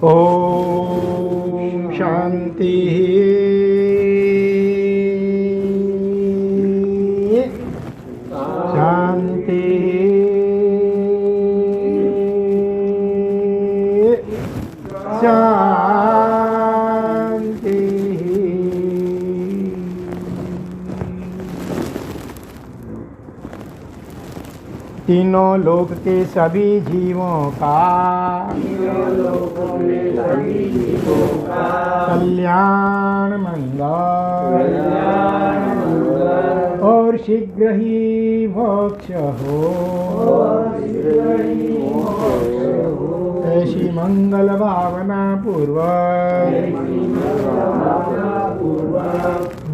ओम शांति शांति शांति। तीनों लोक के सभी जीवों का कल्याण मंगल और शीघ्र ही मोक्ष हो, ऐसी मंगल भावना पूर्वक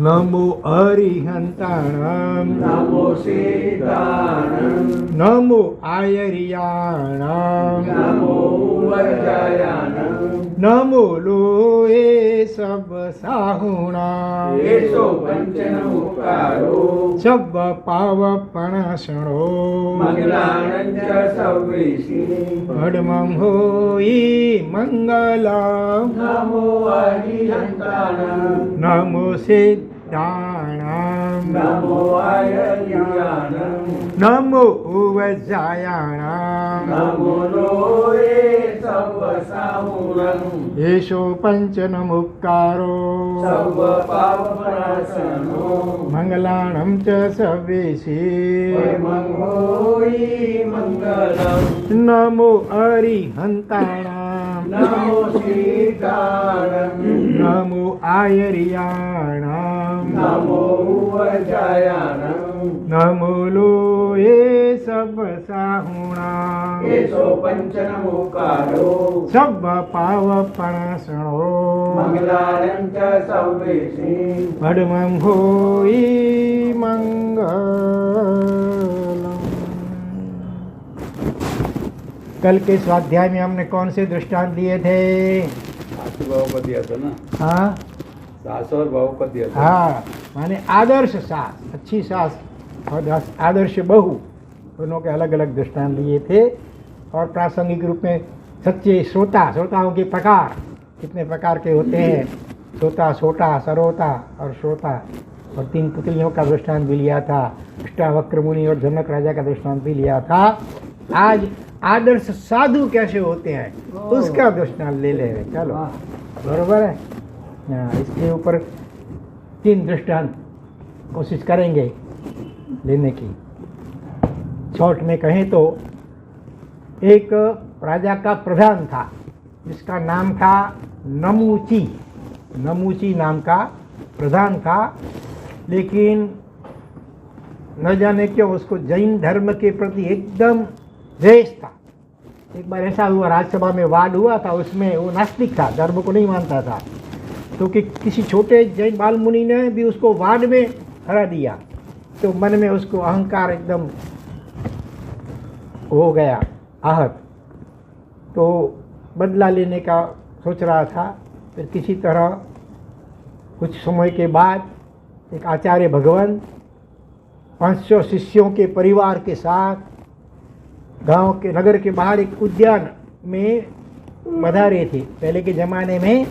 नमो अरिहंताणं नमो सीताणं नमो आयर्याणां नमो वज्रयाणं नमो लोये सब साहुणां येषो पंचनमुखारो सब पावपणासणो मंगलानं च सर्वेषि भडमं होई मंगलम् नमो अरिहन्ताणं नमो सिद्धाणां नमो आयर्याणं नमो वज्रायाणां नमो लोये सर्वसाहुणं येषो पञ्चनमुक्कारो सर्वपापप्रणाशनो मङ्गलानं च सर्वेषि होई मङ्गलम् नमो अरिहन्ताणां नमो सीताणं नमो आयर्याणां नमो वज्रयाणं नमो लोये सर्वसाहुणां येषो पञ्चनमुखारो सब पावपणासणो मङ्गलानं च सर्वेषि भडमं होई मंगलम्। कल के स्वाध्याय में हमने कौन से दृष्टांत दिए थे? सासू भाव को दिया था ना, हाँ सास और भाव को दिया था। हाँ, माने आदर्श सास, अच्छी सास और आदर्श बहू, दोनों के अलग अलग दृष्टांत दिए थे। और प्रासंगिक रूप में सच्चे श्रोता, श्रोताओं के प्रकार कितने प्रकार के होते हैं, श्रोता, सोटा, सरोता और श्रोता। और 3 पुतलियों का दृष्टांत भी लिया था, अष्टावक्र मुनि और जनक राजा का दृष्टांत भी लिया था। आज आदर्श साधु कैसे होते हैं उसका दृष्टांत ले ले रहे। चलो बरोबर है। इसके ऊपर 3 दृष्टांत कोशिश करेंगे लेने की। शॉर्ट में कहें तो एक राजा का प्रधान था जिसका नाम था नमूची। नमूची नाम का प्रधान था, लेकिन न जाने क्यों उसको जैन धर्म के प्रति एकदम द्वेष था। एक बार ऐसा हुआ, राज्यसभा में वाद हुआ था, उसमें वो नास्तिक था, धर्म को नहीं मानता था। तो कि किसी छोटे जैन बाल मुनि ने भी उसको वाद में हरा दिया, तो मन में उसको अहंकार एकदम हो गया, आहत। तो बदला लेने का सोच रहा था। फिर किसी तरह कुछ समय के बाद एक आचार्य भगवान 500 शिष्यों के परिवार के साथ गांव के, नगर के बाहर एक उद्यान में पधारे थे। पहले के ज़माने में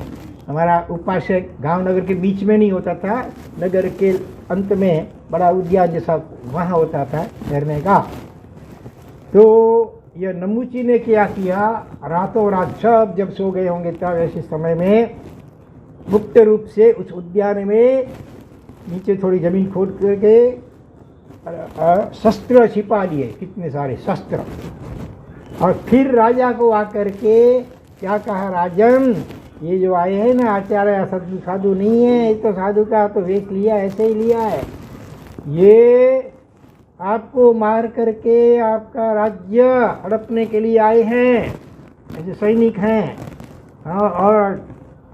हमारा उपासक गांव नगर के बीच में नहीं होता था, नगर के अंत में बड़ा उद्यान जैसा वहाँ होता था ठहरने का। तो यह नमूची ने क्या किया, रातों रात सब जब सो गए होंगे तब ऐसे समय में गुप्त रूप से उस उद्यान में नीचे थोड़ी जमीन खोद करके शस्त्र छिपा लिए, कितने सारे शस्त्र। और फिर राजा को आकर के क्या कहा, राजन ये जो आए हैं ना आचार्य साधु नहीं है, ये तो साधु का तो वेश लिया, ऐसे ही लिया है। ये आपको मार करके आपका राज्य हड़पने के लिए आए हैं, ऐसे सैनिक हैं। हाँ, और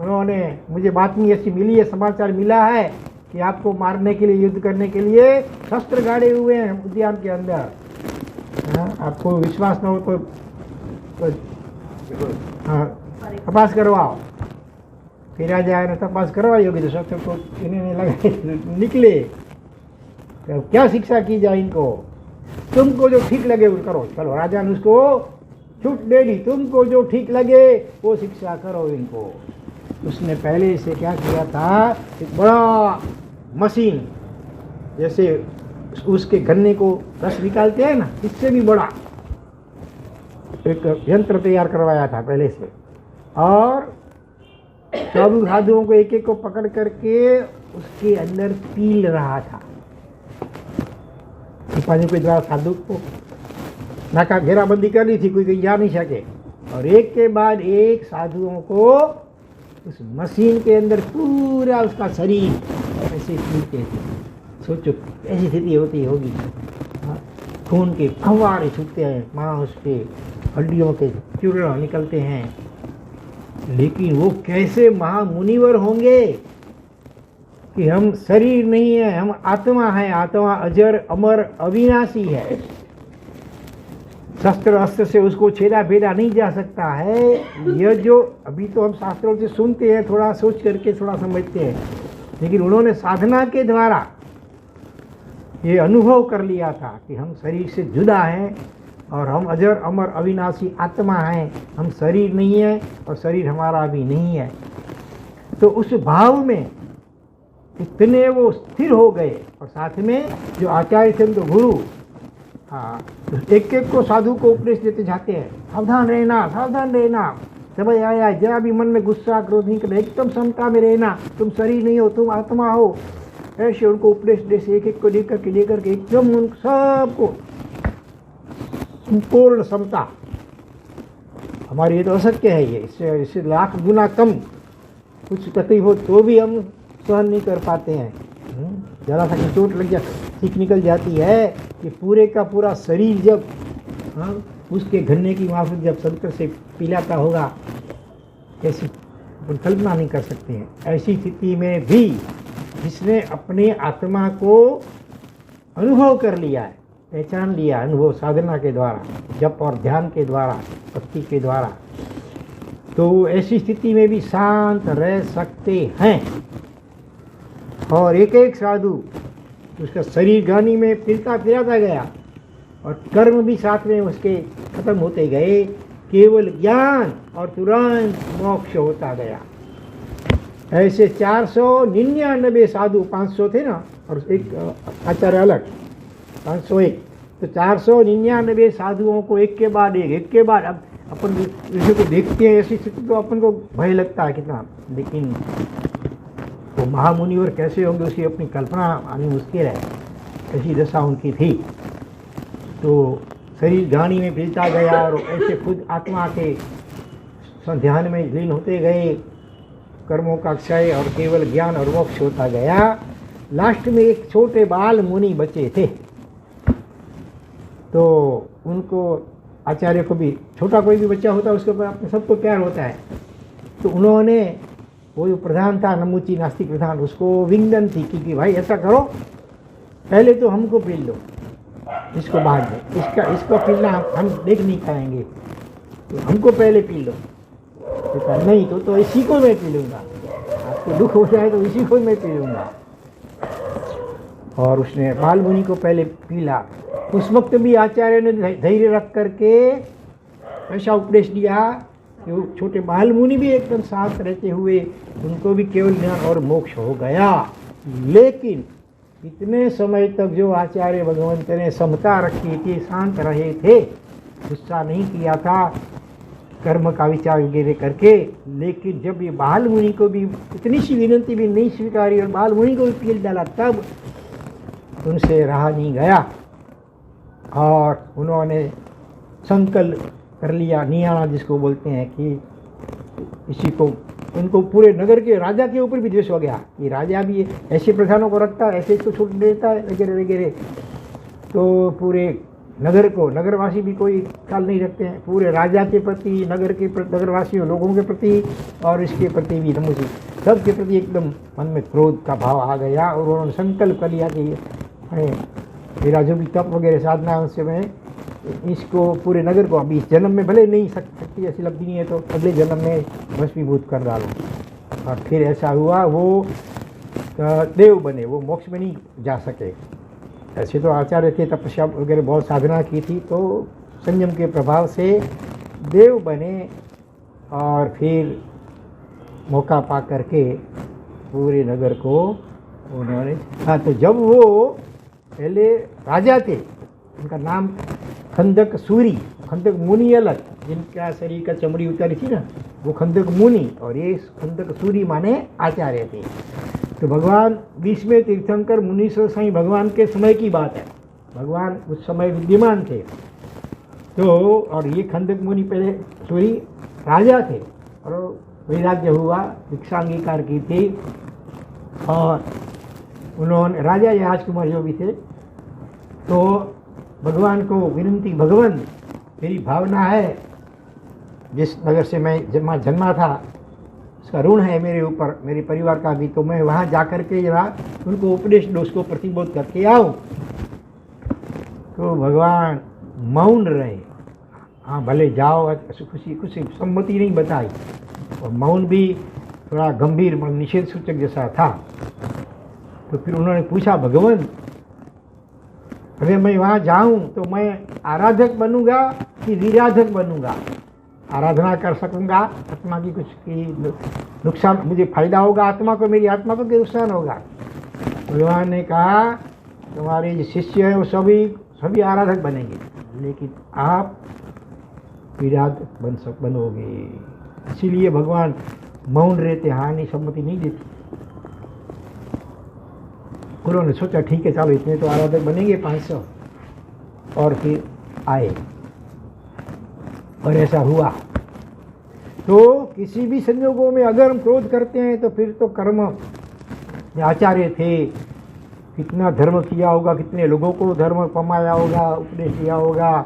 उन्होंने मुझे बातमी ऐसी मिली है, समाचार मिला है कि आपको मारने के लिए, युद्ध करने के लिए शस्त्र गाड़े हुए हैं उद्यान के अंदर। हाँ, आपको विश्वास न हो तो हाँ तपास करवाओ। फिर आ जाए ना तपास करवाई होगी तो शस्त्र को इन्होंने लगाए निकले। तो क्या शिक्षा की जाए इनको, तुमको जो ठीक लगे वो करो। चलो राजा ने उसको छूट दे दी, तुमको जो ठीक लगे वो शिक्षा करो इनको। उसने पहले से क्या किया था, एक बड़ा मशीन, जैसे उसके गन्ने को रस निकालते हैं ना, इससे भी बड़ा एक यंत्र तैयार करवाया था पहले से, और 24 साधुओं को एक एक को पकड़ करके उसके अंदर पील रहा था। पानी के द्वारा साधु को नाका घेराबंदी कर दी थी, कोई कहीं जा नहीं सके, और एक के बाद एक साधुओं को उस मशीन के अंदर पूरा उसका शरीर ऐसे पीते थे। सोचो ऐसी स्थिति होती होगी, खून के फव्वारे छूटते हैं, मांस के हड्डियों के चूर्ण निकलते हैं, लेकिन वो कैसे महामुनिवर होंगे कि हम शरीर नहीं है, हम आत्मा है, आत्मा अजर अमर अविनाशी है, शस्त्र अस्त्र से उसको छेदा भेदा नहीं जा सकता है। यह जो अभी तो हम शास्त्रों से सुनते हैं, थोड़ा सोच करके थोड़ा समझते हैं, लेकिन उन्होंने साधना के द्वारा ये अनुभव कर लिया था कि हम शरीर से जुदा हैं और हम अजर अमर अविनाशी आत्मा हैं, हम शरीर नहीं है और शरीर हमारा भी नहीं है। तो उस भाव में इतने वो स्थिर हो गए, और साथ में जो आचार्य थे तो गुरु, हाँ, तो एक एक को साधु को उपदेश देते जाते हैं, सावधान रहना, सावधान रहना, समय आया जरा भी मन में गुस्सा क्रोध नहीं करना, एकदम समता में रहना, तुम शरीर नहीं हो, तुम आत्मा हो। ऐसे उनको उपदेश दे से एक एक को लेकर के एकदम उन सबको पूर्ण समता। हमारी ये तो अशक्य है, ये इससे लाख गुना कम कुछ तकलीफ हो तो भी हम सहन नहीं कर पाते हैं। जरा सा चोट लग जा, ठीक निकल जाती है कि पूरे का पूरा शरीर जब उसके गन्ने की माफिक जब शंकर से पिलाता होगा, ऐसी कल्पना नहीं कर सकते हैं। ऐसी स्थिति में भी जिसने अपने आत्मा को अनुभव कर लिया है, पहचान लिया, अनुभव साधना के द्वारा, जप और ध्यान के द्वारा, भक्ति के द्वारा, तो ऐसी स्थिति में भी शांत रह सकते हैं। और एक एक साधु उसका शरीर गानी में पिलता फिराता गया और कर्म भी साथ में उसके खत्म होते गए, केवल ज्ञान और तुरंत मोक्ष होता गया। ऐसे 499 साधु, 500 थे ना, और एक आचार्य अलग 501, तो 499 साधुओं को एक के बाद एक के बाद, अब अपन ऋषि को देखते हैं ऐसी स्थिति तो अपन को भय लगता है कितना, लेकिन वो महामुनिवर कैसे होंगे उसकी अपनी कल्पना आनी मुश्किल है, ऐसी दशा उनकी थी। तो शरीर गानी में पिलता गया और ऐसे खुद आत्मा के ध्यान में लीन होते गए, कर्मों का क्षय और केवल ज्ञान और मोक्ष होता गया। लास्ट में एक छोटे बाल मुनि बचे थे, तो उनको आचार्य को भी, छोटा कोई भी बच्चा होता है उसके ऊपर अपने सबको प्यार होता है, तो उन्होंने वो जो प्रधान था, नमुची नास्तिक प्रधान, उसको विंदन थी कि भाई ऐसा करो, पहले तो हमको पी लो, इसको बाद में, इसको पीना हम देख नहीं पाएंगे, तो हमको पहले पी लो। तो कहा नहीं, तो इसी को मैं पी लूँगा, आपको दुख हो जाए तो इसी को मैं पी लूँगा। और उसने बाल मुनि को पहले पीला। उस वक्त भी आचार्य ने धैर्य रख करके ऐसा उपदेश दिया कि वो छोटे बाल मुनि भी एकदम शांत रहते हुए उनको भी केवल ज्ञान और मोक्ष हो गया। लेकिन इतने समय तक जो आचार्य भगवंत ने समता रखी थी, शांत रहे थे, गुस्सा नहीं किया था कर्म का विचार वगैरह करके, लेकिन जब ये बाल मुनि को भी इतनी सी विनती भी नहीं स्वीकारी और बाल मुनि को भी पील डाला, तब उनसे रहा नहीं गया और उन्होंने संकल्प कर लिया, नियाना जिसको बोलते हैं, कि इसी को, उनको पूरे नगर के राजा के ऊपर भी द्वेष हो गया कि राजा भी ऐसे प्रधानों को रखता है, ऐसे इसको छूट देता है वगैरह वगैरह। तो पूरे नगर को, नगरवासी भी कोई ख्याल नहीं रखते हैं, पूरे राजा के प्रति, नगरवासियों लोगों के प्रति और इसके प्रति भी, नमुसी सबके प्रति एकदम मन में क्रोध का भाव आ गया। और उन्होंने संकल्प कर लिया कि मेरा जो भी तप वगैरह साधना है उससे मैं इसको पूरे नगर को, अभी इस जन्म में भले नहीं सकती ऐसी लब्धि नहीं है, तो अगले जन्म में भस्मीभूत कर डालूँ। और फिर ऐसा हुआ, वो देव बने, वो मोक्ष में नहीं जा सके। ऐसे तो आचार्य थे, तपस्या वगैरह बहुत साधना की थी, तो संयम के प्रभाव से देव बने और फिर मौका पा करके पूरे नगर को उन्होंने, हाँ, तो जब वो पहले राजा थे, उनका नाम खंदक सूरी, खंदक मुनि अलग, जिनका शरीर का चमड़ी उतारी थी ना, वो खंदक मुनि, और ये खंदक सूरी माने आचार्य थे। तो भगवान 20वें तीर्थंकर मुनीश्वर साईं भगवान के समय की बात है, भगवान उस समय विद्यमान थे। तो और ये खंदक मुनि पहले सूरी राजा थे और वैराग्य हुआ, दीक्षा अंगीकार की थी, और उन्होंने राजा या राजकुमार जो भी थे, तो भगवान को विनती, भगवान मेरी भावना है, जिस नगर से मैं जन्मा था उसका ऋण है मेरे ऊपर, मेरे परिवार का भी, तो मैं वहाँ जा कर के जरा उनको उपदेश दो, उसको प्रतिबोध करके आऊँ। तो भगवान मौन रहे, हाँ भले जाओ, खुशी खुशी सम्मति नहीं बताई, और मौन भी थोड़ा गंभीर निषेध सूचक जैसा था। तो फिर उन्होंने पूछा, भगवान अगर मैं वहाँ जाऊँ तो मैं आराधक बनूंगा कि विराधक बनूंगा? आराधना कर सकूंगा, आत्मा की कुछ की नुकसान, मुझे फायदा होगा आत्मा को, मेरी आत्मा को क्या नुकसान होगा? भगवान ने कहा, तुम्हारे जो शिष्य हैं वो सभी आराधक बनेंगे, लेकिन आप विराधक बनोगे। इसीलिए भगवान मौन रहते, हानि सम्मति नहीं देती। उन्होंने सोचा ठीक है, चलो इतने तो आराधक बनेंगे 500, और फिर आए, और ऐसा हुआ। तो किसी भी संजोगों में अगर हम क्रोध करते हैं तो फिर तो कर्म, आचार्य थे, कितना धर्म किया होगा, कितने लोगों को धर्म कमाया होगा, उपदेश दिया होगा,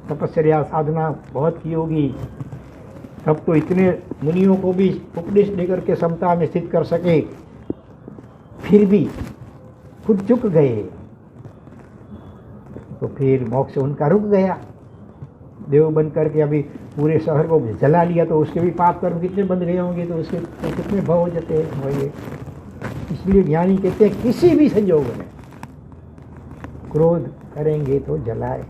तपस्या साधना बहुत की होगी, तब तो इतने मुनियों को भी उपदेश देकर के समता में स्थित कर सके, फिर भी खुद चुक गए, तो फिर मोक्ष उनका रुक गया। देव बन करके अभी पूरे शहर को जला लिया, तो उसके भी पाप कर्म कितने बंद गए होंगे, तो उसके तो कितने भव हो जाते होंगे। इसलिए ज्ञानी कहते हैं किसी भी संयोग में क्रोध करेंगे तो जलाए।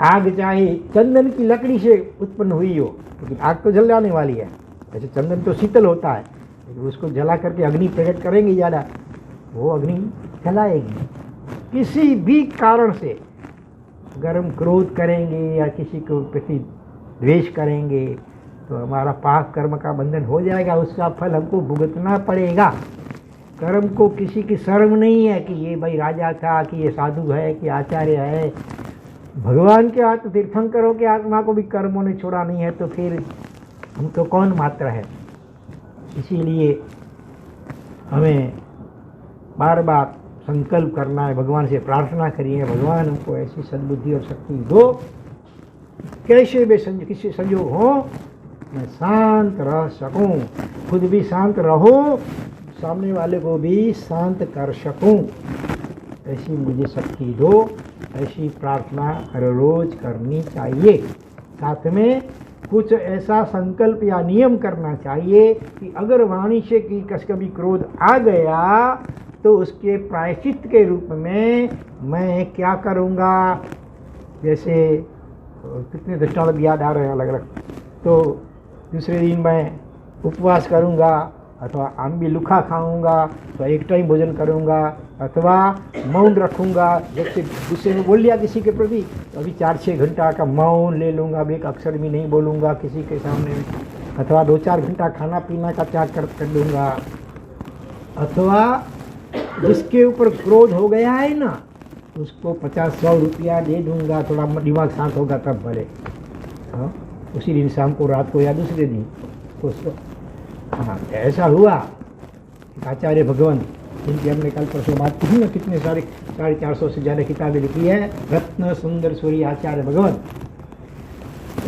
आग चाहे चंदन की लकड़ी से उत्पन्न हुई हो, लेकिन आग तो जल जाने वाली है। वैसे चंदन तो शीतल होता है, लेकिन उसको जला करके अग्नि प्रकट करेंगे ज़्यादा, वो अग्नि जलाएगी। किसी भी कारण से अगर हम क्रोध करेंगे या किसी को प्रति द्वेष करेंगे तो हमारा पाप कर्म का बंधन हो जाएगा, उसका फल हमको भुगतना पड़ेगा। कर्म को किसी की शर्म नहीं है कि ये भाई राजा था, कि ये साधु है, कि आचार्य है। भगवान के आत्म तीर्थंकरों के आत्मा को भी कर्मों ने छोड़ा नहीं है, तो फिर हम तो कौन मात्र है। इसीलिए हमें बार बार संकल्प करना है, भगवान से प्रार्थना करिए, भगवान हमको ऐसी सद्बुद्धि और शक्ति दो, कैसे भी किसी संयोग हो मैं शांत रह सकूं, खुद भी शांत रहो, सामने वाले को भी शांत कर सकूं, ऐसी मुझे शक्ति दो। ऐसी प्रार्थना हर रोज करनी चाहिए। साथ में कुछ ऐसा संकल्प या नियम करना चाहिए कि अगर वाणी से कि कभी क्रोध आ गया तो उसके प्रायश्चित के रूप में मैं क्या करूँगा। जैसे कितने दृष्टांत याद आ रहे हैं अलग अलग। तो दूसरे दिन मैं उपवास करूँगा, अथवा आंबी लुखा खाऊंगा, तो एक टाइम भोजन करूंगा, अथवा मौन रखूंगा। जैसे गुस्से में बोल लिया किसी के प्रति, तो अभी 4-6 घंटा का मौन ले लूँगा, अब एक अक्षर भी नहीं बोलूँगा किसी के सामने, अथवा 2-4 घंटा खाना पीना का त्याग कर दूँगा, अथवा जिसके ऊपर क्रोध हो गया है ना उसको 50-100 रुपया दे दूँगा, थोड़ा दिमाग शांत होगा तब भले। हाँ, उसी दिन शाम को, रात को या दूसरे दिन तो उसको। हाँ, ऐसा हुआ। आचार्य भगवान, जिनकी हमने कल परसों बात की ना, कितने सारे 450 से ज़्यादा किताबें लिखी है, रत्न सुंदर सूरी आचार्य भगवान।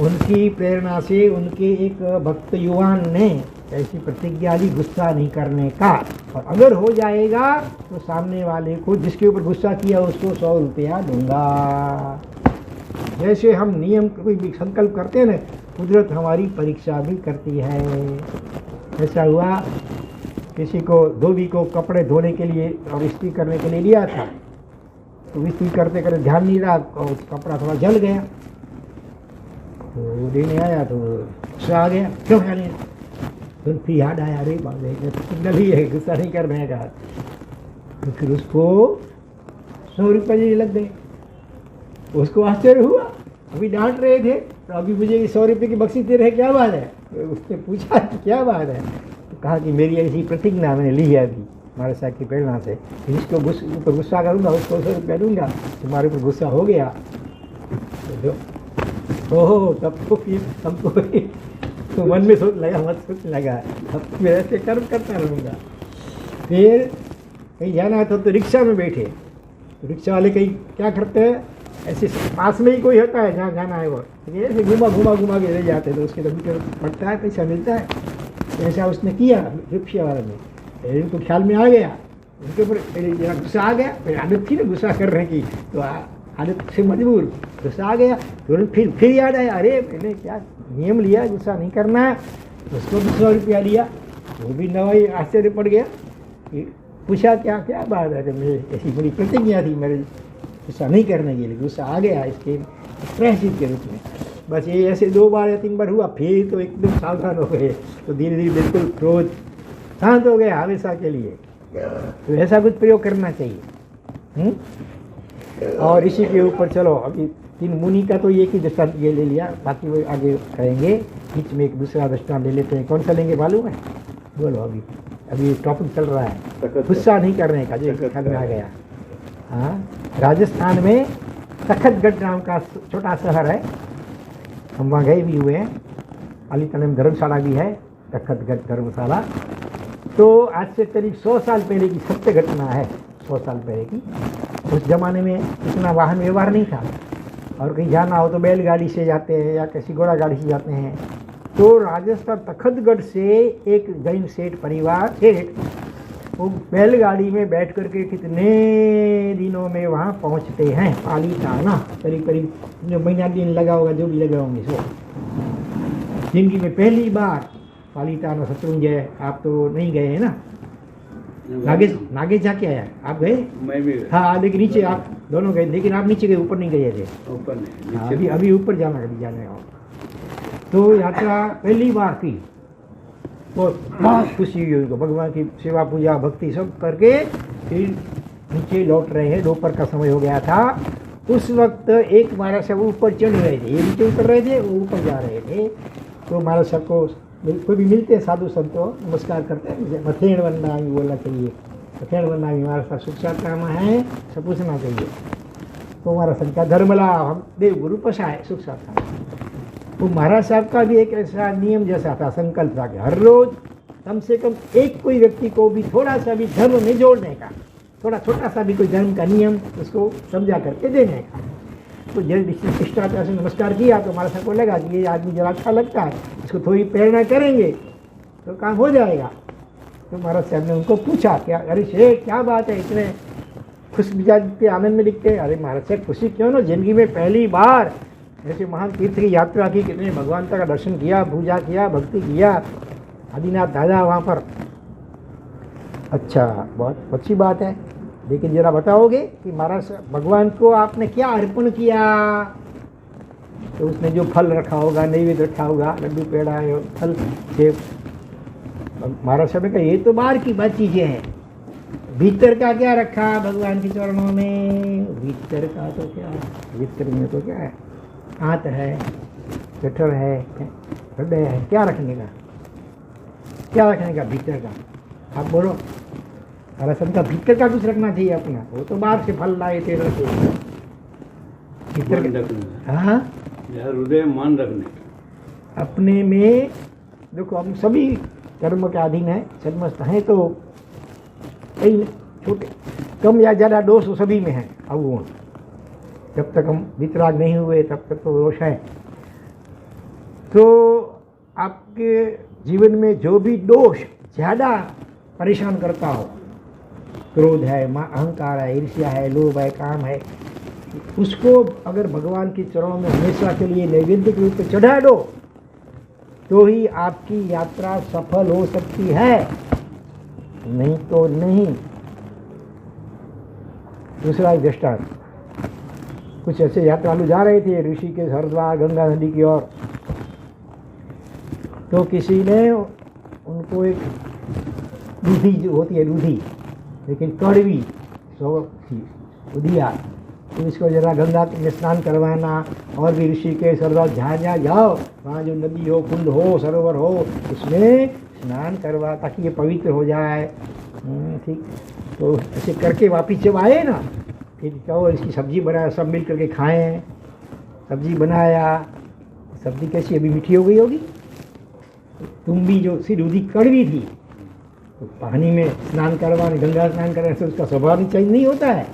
उनकी प्रेरणा से उनके एक भक्त युवान ने ऐसी प्रतिज्ञा ली गुस्सा नहीं करने का, और अगर हो जाएगा तो सामने वाले को जिसके ऊपर गुस्सा किया उसको 100 रुपया दूंगा। जैसे हम नियम कोई भी संकल्प करते हैं ना, कुदरत हमारी परीक्षा भी करती है। ऐसा हुआ, किसी को धोबी को कपड़े धोने के लिए और इस्त्री करने के लिए लिया था, तो इस्त्री करते करते ध्यान नहीं रहा और कपड़ा थोड़ा जल गया। तो देने आया तो गुस्सा आ गया, क्यों खा लिया? तो फिर याद आया, अरे बाप रे सिग्नल ही है, गुस्सा नहीं करने का। तो फिर उसको 100 रुपये देने लग गए। उसको आश्चर्य हुआ, अभी डांट रहे थे तो अभी मुझे 100 रुपये की बख्शीश दे रहे, क्या बात है? तो उसने पूछा कि क्या बात है? तो कहा कि मेरी ऐसी प्रतिज्ञा मैंने ली है अभी महाराज साहब की प्रेरणा से, जिसको ऊपर गुस्सा करूँगा उसको 100 रुपया दूंगा। तुम्हारे ऊपर गुस्सा हो गया तो ओहो, तब तो फिर हमको तो मन में सोच लगा, मत सोचने लगा, अब मैं ऐसे कर्म करता रहूँगा। फिर कहीं जाना है तो रिक्शा में बैठे, तो रिक्शा वाले कहीं क्या करते हैं, ऐसे पास में ही कोई होता है जहाँ जाना है वो, ऐसे घुमा के ले जाते हैं, तो उसके तो पड़ता है, पैसा मिलता है। ऐसा उसने किया रिक्शा वाले ने, इनको ख्याल में आ गया, उनके ऊपर जरा गुस्सा आ गया, फिर आदत थी ना गुस्सा करने की, तो आदत से मजबूर गुस्सा आ गया। तुरंत फिर याद आया, अरे मैंने क्या नियम लिया, गुस्सा नहीं करना है। उसको भी 100 रुपया दिया, वो भी नवाई आश्चर्य पड़ गया। पूछा क्या क्या बात है, मेरी ऐसी बड़ी प्रतिज्ञा थी मेरे गुस्सा नहीं करने के लिए, गुस्सा आ गया इसके प्रायश्चित के रूप में। बस ये ऐसे 2 बार या 3 बार हुआ, फिर तो एकदम सावधान हो गए, तो धीरे धीरे बिल्कुल क्रोध शांत हो गया हमेशा के लिए। तो ऐसा कुछ प्रयोग करना चाहिए। और इसी के ऊपर चलो, अभी 3 मुनि का तो एक ही दृष्टांत ये ले लिया, बाकी वो आगे करेंगे। बीच में एक दूसरा दृष्टांत ले लेते हैं, कौन सा लेंगे मालूम है? बोलो, अभी टॉपिक चल रहा है गुस्सा नहीं करने का, जो ख्याल में आ गया। हाँ, राजस्थान में तखतगढ़ नाम का छोटा शहर है, हम वहाँ गए भी हुए हैं। पालीताना में धर्मशाला भी है, तखतगढ़ धर्मशाला। तो आज से करीब 100 साल पहले की सत्य घटना है, 100 साल पहले की। उस ज़माने में इतना वाहन व्यवहार नहीं था, और कहीं जाना हो तो बैलगाड़ी से जाते हैं या किसी घोड़ा गाड़ी से जाते हैं। तो राजस्थान तखतगढ़ से एक जैन सेठ परिवार वो बैलगाड़ी में बैठ करके कितने दिनों में वहाँ पहुँचते हैं पालीताना। करीब जो महीना दिन लगा होगा, जो भी लगा होंगे सो। जिंदगी में पहली बार पालीताना शत्रुंजय, आप तो नहीं गए हैं ना? नागेश जाके आया, आप गए? मैं भी। हाँ, लेकिन नीचे आप दोनों गए, लेकिन आप नीचे गए, ऊपर नहीं गए थे। ऊपर नहीं, अभी ऊपर जाना, कभी जाना हो तो यात्रा पहली बार थी। बहुत खुशी हुई, भगवान की सेवा पूजा भक्ति सब करके फिर नीचे लौट रहे हैं। दोपहर का समय हो गया था। उस वक्त एक महाराज साहब ऊपर चढ़ रहे थे, ये नीचे उतर रहे थे, वो ऊपर जा रहे थे। तो महाराज साहब को कोई भी मिलते हैं साधु संतों, नमस्कार करते हैं, मथेण वंदना भी बोलना चाहिए। मथेण वंदना भी महाराज साहब सुख सात्मा है, सब पूछना चाहिए। तो महाराज साहब का धर्मला हम देव गुरु पशाए सुख सात्मा। तो महाराज साहब का भी एक ऐसा नियम जैसा था, संकल्प था कि हर रोज कम से कम एक कोई व्यक्ति को भी थोड़ा सा भी धर्म में जोड़ने का, थोड़ा छोटा सा भी कोई धर्म का नियम उसको समझा करके देने का। तो जब शिष्टाचार से नमस्कार किया तो महाराज साहब को लगा कि ये आदमी जरा अच्छा लगता है, इसको थोड़ी प्रेरणा करेंगे तो काम हो जाएगा। तो महाराज साहब ने उनको पूछा, क्या अरे शेख क्या बात है, इतने खुश मिजाज के आनंद में दिखते हैं? अरे महाराज साहब खुशी क्यों ना, जिंदगी में पहली बार ऐसे महान तीर्थ की यात्रा की, कितने भगवान का दर्शन किया, पूजा किया, भक्ति किया, आदिनाथ दादा वहाँ पर। अच्छा, बहुत अच्छी बात है, लेकिन जरा बताओगे कि महाराज भगवान को आपने क्या अर्पण किया? तो उसने जो फल रखा होगा, नैवेद्य रखा होगा, लड्डू पेड़ा फल सेब। महाराज साहब ने कहा ये तो बाहर की बात चीज़ें हैं, भीतर का क्या रखा भगवान के चरणों में? भीतर का तो क्या, भीतर में तो क्या है, आंत है, जठर है, हृदय है, क्या रखने का, क्या रखने का भीतर का? आप बोलो। अरे सबका भीतर का कुछ रखना चाहिए अपना, वो तो बाहर से फल लाए थे रखे भीतर का। हाँ, हृदय मान रखने का अपने में। देखो हम सभी कर्म के अधीन है, सन्मस्त हैं, तो कई छोटे कम या ज़्यादा दोष सभी में है अवगुण। जब तक हम वितराग नहीं हुए तब तक तो दोष है। तो आपके जीवन में जो भी दोष ज़्यादा परेशान करता हो, क्रोध है, अहंकार है, ईर्ष्या है, लोभ है, काम है, उसको अगर भगवान के चरणों में हमेशा के लिए नैवेद्य के रूप में चढ़ा दो तो ही आपकी यात्रा सफल हो सकती है, नहीं तो नहीं। दूसरा एक दृष्टांत, कुछ ऐसे यात्रालु जा रहे थे ऋषिकेश, हरिद्वार, गंगा नदी की ओर। तो किसी ने उनको एक दूधी जो होती है दूधी लेकिन कड़वी सो थी वो दिया, तो इसको जरा गंगा में स्नान करवाना। और भी ऋषिकेश हरिद्वार जहाँ जहाँ जाओ वहाँ जो नदी हो, कुंड हो, सरोवर हो, उसमें स्नान करवा ताकि ये पवित्र हो जाए। ठीक, तो ऐसे करके वापिस जब आए ना, फिर कहो इसकी सब्जी बनाया, सब मिल करके खाएं। सब्जी बनाया, सब्जी कैसी अभी मीठी हो गई होगी। तुम भी जो सी दूधी कड़वी थी, तो पानी में स्नान करवाने, गंगा स्नान करने से उसका स्वभाव भी चेंज नहीं होता है।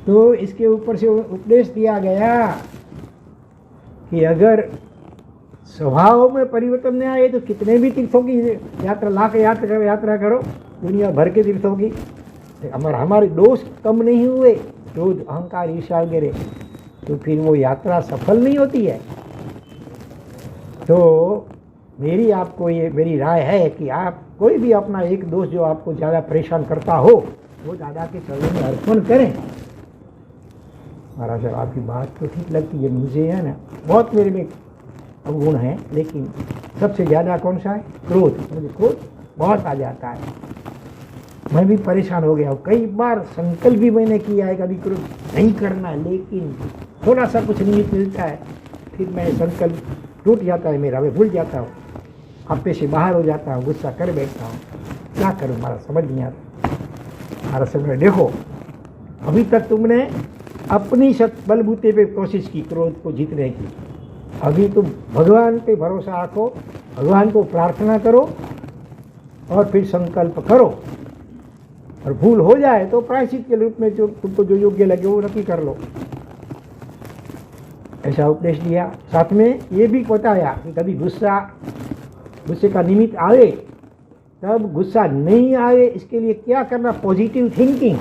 तो इसके ऊपर से उपदेश दिया गया कि अगर स्वभाव में परिवर्तन नहीं आए तो कितने भी तीर्थों की यात्रा, लाख यात्रा करो, दुनिया भर के तीर्थों की, हमारे दोष कम नहीं हुए, क्रोध अहंकार ईर्ष्या वगैरह, तो फिर वो यात्रा सफल नहीं होती है। तो मेरी आपको ये मेरी राय है कि आप कोई भी अपना एक दोष जो आपको ज़्यादा परेशान करता हो वो दादा के चरणों में अर्पण करें। महाराज साहब आपकी बात तो ठीक लगती है मुझे, है ना, बहुत मेरे में अवगुण है, लेकिन सबसे ज़्यादा कौन सा है? क्रोध। मुझे क्रोध बहुत आ जाता है, मैं भी परेशान हो गया हूँ। कई बार संकल्प भी मैंने किया है कभी क्रोध नहीं करना, लेकिन थोड़ा सा कुछ निमित्त मिलता है, फिर मैं संकल्प टूट जाता है मेरा, मैं भूल जाता हूँ, आपे से बाहर हो जाता हूँ, गुस्सा कर बैठता हूँ। क्या करूँ, हमारा समझ नहीं आता। हमारा समझ, देखो अभी तक तुमने अपनी बलबूते पे कोशिश की क्रोध को जीतने की, अभी तुम भगवान पे भरोसा रखो, भगवान को प्रार्थना करो और फिर संकल्प करो, और भूल हो जाए तो प्रायश्चित के रूप में जो तुमको जो योग्य लगे वो नक्की कर लो। ऐसा उपदेश दिया। साथ में ये भी बताया कि कभी गुस्से का निमित्त आए तब गुस्सा नहीं आए, इसके लिए क्या करना? पॉजिटिव थिंकिंग,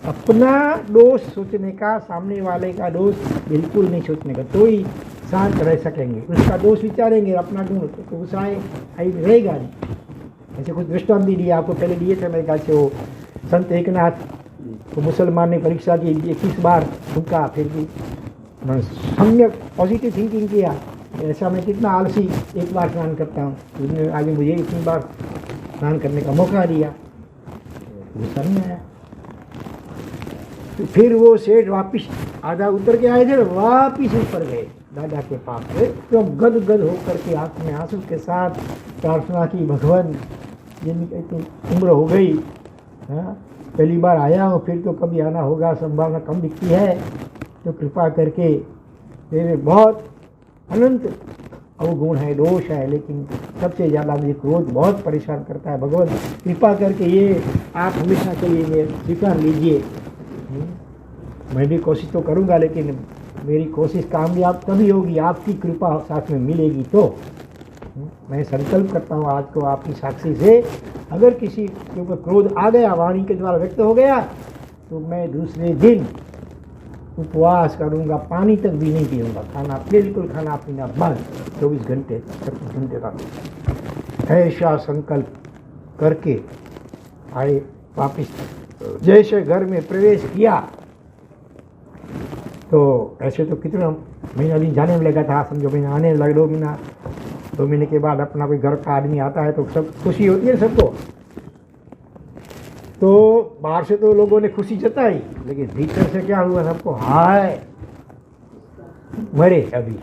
अपना दोष सोचने का, सामने वाले का दोष बिल्कुल नहीं सोचने का, तो ही शांत रह सकेंगे। उसका दोष विचारेंगे, अपना गुण, तो गुस्सा रहेगा नहीं। ऐसे कुछ दृष्टांत भी दिया, आपको पहले दिए थे मेरे ख्याल से, वो संत एकनाथ को मुसलमान ने परीक्षा की 21 बार झुका, फिर भी उन्होंने सम्यक पॉजिटिव थिंकिंग किया। ऐसा मैं कितना आलसी, एक बार स्नान करता हूँ, उसने आगे मुझे इतनी बार स्नान करने का मौका दिया, गुस्सा नहीं आया। तो फिर वो सेठ वापिस आधा उतर के आए थे, वापिस ऊपर गए दादा के पास, तो गदगद होकर के आंख में आंसू के साथ प्रार्थना की, भगवान जिनकी उम्र हो गई, हाँ पहली बार आया हूँ, फिर तो कभी आना होगा, संभावना कम दिखती है, तो कृपा करके मेरे बहुत अनंत अवगुण है, दोष है, लेकिन सबसे ज़्यादा मुझे क्रोध बहुत परेशान करता है। भगवान कृपा करके ये आप हमेशा के लिए स्वीकार लीजिए। मैं भी कोशिश तो करूँगा, लेकिन मेरी कोशिश कामयाब तभी होगी आपकी कृपा साथ में मिलेगी। तो मैं संकल्प करता हूँ आज को आपकी साक्षी से, अगर किसी के ऊपर क्रोध आ गया, वाणी के द्वारा व्यक्त हो गया, तो मैं दूसरे दिन उपवास करूँगा, पानी तक भी नहीं पीऊँगा, खाना बिल्कुल खाना पीना बंद 24 घंटे 36 घंटे तक। ऐसा संकल्प करके आए वापिस। जैसे घर में प्रवेश किया तो ऐसे तो कितना महीना दिन जाने में लगा था, समझो महीना आने में लगा, 2 महीने के बाद अपना कोई घर का आदमी आता है तो सब खुशी होती है सबको। तो बाहर से तो लोगों ने खुशी जताई, लेकिन भीतर से क्या हुआ सबको? हाय मरे। अभी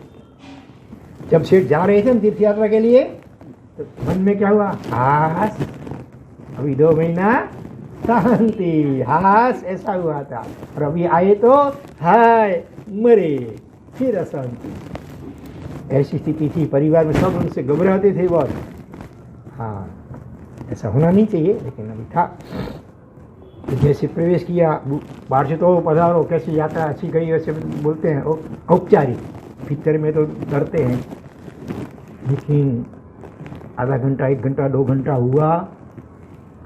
जब सेठ जा रहे थे तीर्थ यात्रा के लिए, तो मन में क्या हुआ? हास, अभी 2 महीना शांति, हास, ऐसा हुआ था। और अभी आए तो हाय मरे, फिर अशांति। ऐसी स्थिति थी परिवार में, सब उनसे घबराते थे बहुत। हाँ, ऐसा होना नहीं चाहिए, लेकिन अभी था। तो जैसे प्रवेश किया, बाहर से तो पधारो, कैसी यात्रा अच्छी गई, वैसे बोलते हैं औपचारिक, भीतर में तो डरते हैं। लेकिन आधा घंटा, 1 घंटा, 2 घंटा हुआ,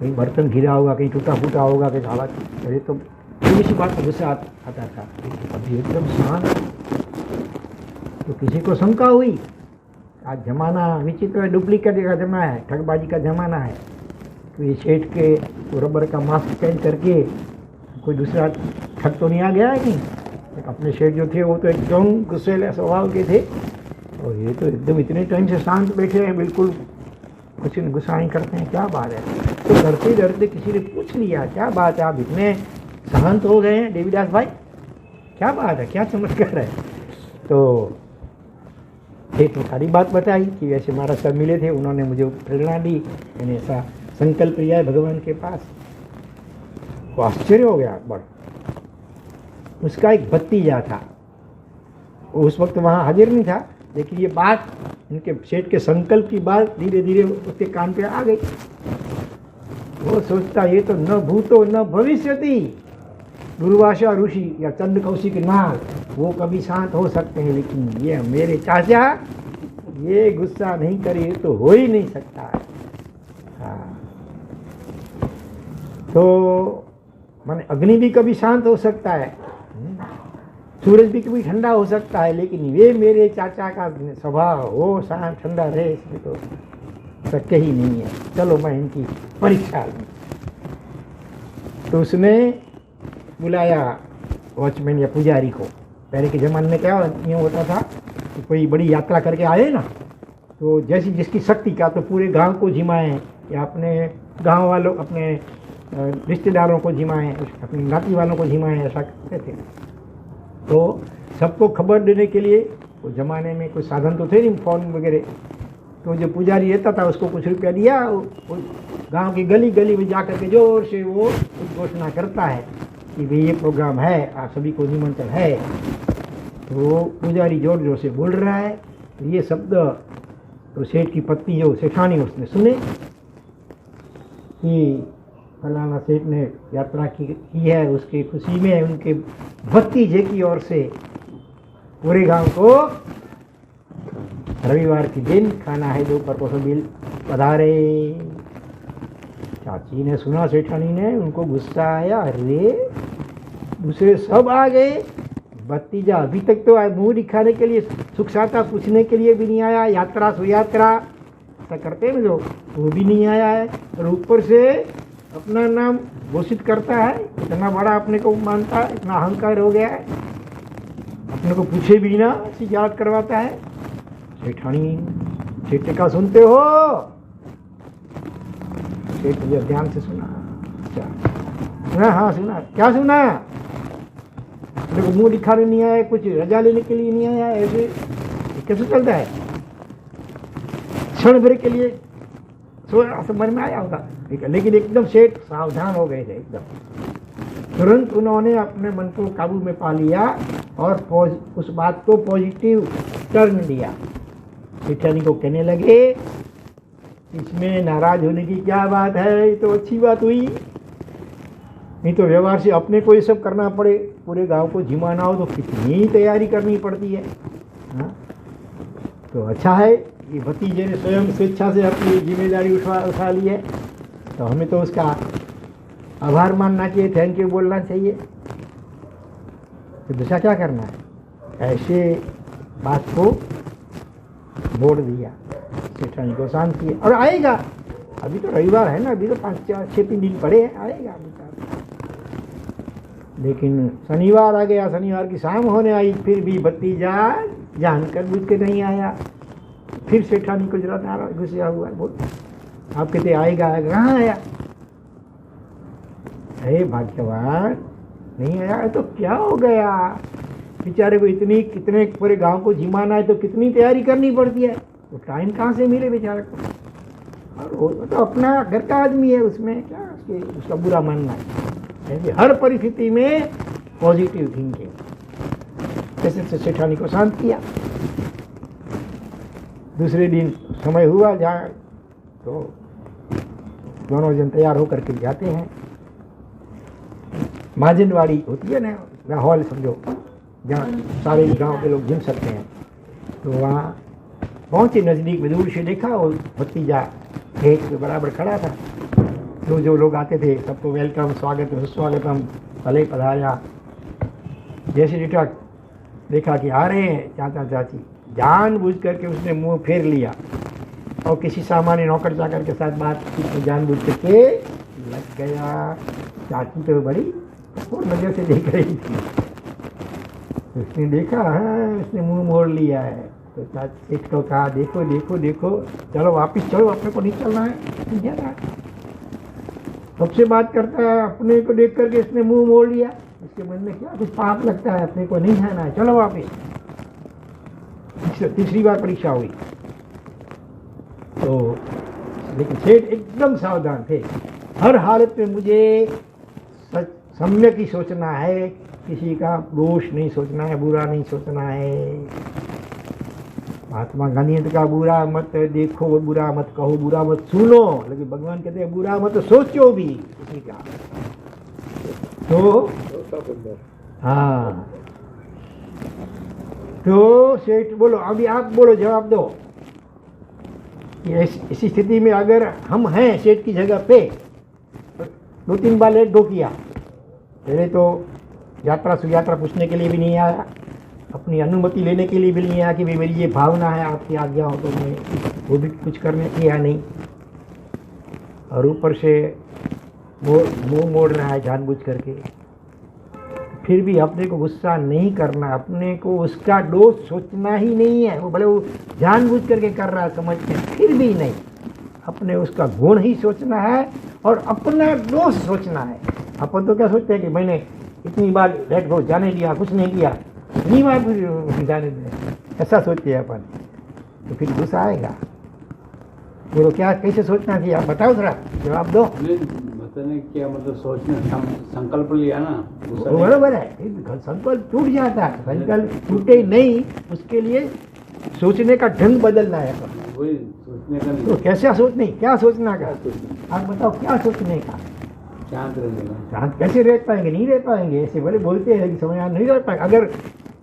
कहीं बर्तन गिरा होगा, कहीं टूटा फूटा होगा, कहीं हालत, पहले तो किसी बात में गुस्सा आता था, अभी एकदम शांत। तो किसी को शंका हुई, आज जमाना विचित्र है, डुप्लीकेट का जमाना है, ठगबाजी का जमाना है। तो ये सेठ के तो रबर का मास्क चेंज करके कोई दूसरा ठग तो नहीं आ गया है? नहीं, अपने सेठ जो थे वो तो एकदम गुस्सेले स्वभाव के थे, और ये तो एकदम इतने टाइम से शांत बैठे हैं, बिल्कुल कुछ गुस्सा नहीं करते हैं, क्या बात है। तो डरते डरते किसी ने पूछ लिया, क्या बात है आप इतने शांत हो गए हैं देवीदास भाई, क्या बात है, क्या चमत्कार है। तो एक सारी बात बताई कि वैसे महाराज साहब मिले थे, उन्होंने मुझे प्रेरणा दी, मैंने ऐसा संकल्प लिया है भगवान के पास। तो आश्चर्य हो गया बड़ा। उसका एक भतीजा था, उस वक्त वहाँ हाजिर नहीं था, लेकिन ये बात उनके सेठ के संकल्प की बात धीरे धीरे उसके कान पे आ गई। वो सोचता ये तो न भूतो न भविष्यति, दुर्वासा ऋषि या चंद्र कौशिक नाग वो कभी शांत हो सकते हैं, लेकिन ये मेरे चाचा ये गुस्सा नहीं करे तो हो ही नहीं सकता है। हाँ। तो माने अग्नि भी कभी शांत हो सकता है, सूरज भी कभी ठंडा हो सकता है, लेकिन वे मेरे चाचा का स्वभाव वो शांत ठंडा रहे इसमें तो शक्य ही नहीं है। चलो मैं इनकी परीक्षा लूँ। तो उसने बुलाया वॉचमैन या पुजारी को। पहले के ज़माने में क्या यूँ होता था कि कोई बड़ी यात्रा करके आए ना, तो जैसी जिसकी शक्ति का तो पूरे गांव को जिमाएं या अपने गांव वालों अपने रिश्तेदारों को जिमाएं, अपनी नाती वालों को जिमाएं, ऐसा करते थे। तो सबको खबर देने के लिए उस ज़माने में कोई साधन तो थे नहीं, फ़ोन वगैरह। तो जो पुजारी रहता था उसको कुछ रुपया दिया, गांव की गली गली में जाकर के जोर से वो घोषणा करता है कि भाई ये प्रोग्राम है, आप सभी को निमंत्रण है। तो पुजारी जोर जोर से बोल रहा है, तो ये शब्द तो सेठ की पत्नी जो सेठानी उसने सुने कि फलाना सेठ ने यात्रा की है, उसकी खुशी में उनके भतीजे की ओर से पूरे गांव को रविवार के दिन खाना है, दोपहर को सभी पधारे। चाची ने सुना, सेठानी ने, उनको गुस्सा आया, अरे दूसरे सब आ गए, भतीजा अभी तक तो मुंह दिखाने के लिए, सुख शांता पूछने के लिए भी नहीं आया, यात्रा सुयात्रा ऐसा करते हैं जो, वो भी नहीं आया है, और ऊपर से अपना नाम घोषित करता है, इतना बड़ा अपने को मानता है, इतना अहंकार हो गया है, अपने को पूछे भी ना याद करवाता है। सेठानी सेठ का सुनते हो? सेठ मुझे ध्यान से सुना। अच्छा, हाँ सुना। क्या सुना? अपने को मुंह दिखाने नहीं आया, कुछ रजा लेने के लिए नहीं आया, ऐसे कैसे चलता है? क्षण भर के लिए समझ में आया होगा, ठीक है, लेकिन एकदम सेठ सावधान हो गए थे एकदम। तुरंत उन्होंने अपने मन को काबू में पा लिया और उस बात को पॉजिटिव टर्न दिया। सेठानी को कहने लगे, इसमें नाराज होने की क्या बात है, ये तो अच्छी बात हुई, नहीं तो व्यवहार से अपने को ये सब करना पड़े, पूरे गांव को जिमाना हो तो कितनी तैयारी करनी पड़ती है। हाँ? तो अच्छा है कि भतीजे ने स्वयं स्वेच्छा से अपनी जिम्मेदारी उठा ली है, तो हमें तो उसका आभार मानना चाहिए, थैंक यू बोलना चाहिए। तो दूसरा क्या करना है, ऐसे बात को बोल दिया, सेठानी को शांत किया। और आएगा, अभी तो रविवार है ना, अभी तो 5-6 दिन पड़े हैं, आएगा अभी। लेकिन शनिवार आ गया, शनिवार की शाम होने आई, फिर भी भतीजा जानकर बुझ के नहीं आया। फिर सेठानी को जरा नाराज गुस्सा हुआ, बोल आप कहते आएगा, कहाँ आया? अरे भाग्यवान नहीं आया, तो क्या हो गया? बेचारे को कितने पूरे गांव को जिमाना है तो कितनी तैयारी करनी पड़ती है, तो टाइम कहाँ से मिले बेचारे को? और वो तो अपना घर का आदमी है, उसमें क्या उसका बुरा मानना है। हर परिस्थिति में पॉजिटिव थिंकिंग। ऐसे सेठानी को शांत किया। दूसरे दिन समय हुआ जहाँ, तो दोनों जन तैयार होकर के जाते हैं। माजनवाड़ी होती है ना, हॉल समझो, जहाँ सारे गांव के लोग जिम सकते हैं। तो वहाँ पहुँचे, नज़दीक में दूर से देखा और भतीजा गेट के बराबर खड़ा था। जो लोग आते थे सबको वेलकम, स्वागतम, सुस्वागतम, भले पधारा। जैसे देखा कि आ रहे हैं चाचा चाची, जानबूझ करके उसने मुंह फेर लिया और किसी सामान्य नौकर चाकर के साथ बातचीत में जानबूझ करके लग गया। चाची तो बड़ी और नजर से देख रही थी, उसने देखा है, उसने मुंह मोड़ लिया है। तो सेठ को कहा देखो देखो देखो, चलो वापिस चलो, अपने को नहीं चलना है, नहीं जाना है। सबसे बात करता है, अपने को देख करके इसने मुंह मोड़ लिया, इसके मन में क्या कुछ पाप लगता है, अपने को नहीं जाना है, चलो वापिस। तीसरी बार परीक्षा हुई तो, लेकिन सेठ एकदम सावधान थे, हर हालत में मुझे सम्यक ही सोचना है, किसी का दोष नहीं सोचना है, बुरा नहीं सोचना है। महात्मा गांधी ने कहा बुरा मत देखो, बुरा मत कहो, बुरा मत सुनो, लेकिन भगवान कहते हैं बुरा मत सोचो भी किसी का। तो हाँ, तो सेठ बोलो, अभी आप बोलो, जवाब दो। इसी स्थिति में अगर हम हैं सेठ की जगह पे, दो तीन बार लेट गो किया, पहले तो यात्रा सुयात्रा पूछने के लिए भी नहीं आया, अपनी अनुमति लेने के लिए भी नहीं आया कि भाई मेरी ये भावना है, आपकी आज्ञा हो, तो मैं वो भी कुछ करने किया नहीं, और ऊपर से मुंह मोड़ रहा है जानबूझ करके। फिर भी अपने को गुस्सा नहीं करना, अपने को उसका दोष सोचना ही नहीं है, वो भले वो जानबूझ करके कर रहा है समझ के, फिर भी नहीं, अपने उसका गुण ही सोचना है और अपना दोष सोचना है। अपन तो क्या सोचते हैं कि मैंने इतनी बार लेट गो जाने दिया, कुछ नहीं किया, नहीं बार जाने दिया, ऐसा सोचते हैं अपन, तो फिर गुस्सा आएगा। बोलो क्या कैसे सोचना चाहिए, आप बताओ जरा, जवाब दो। बताने क्या मतलब, सोचने संकल्प लिया ना, बराबर है, संकल्प टूट जाता है, संकल्प टूटे नहीं, उसके लिए सोचने का ढंग बदलना है अपन। वही सोचने का नहीं, तो कैसे सोचने, क्या सोचना का, आप बताओ क्या सोचने का। शांत रहने का। शांत कैसे रह पाएंगे, नहीं रह पाएंगे, ऐसे भले बोलते हैं कि समय नहीं रह पाएंगे, अगर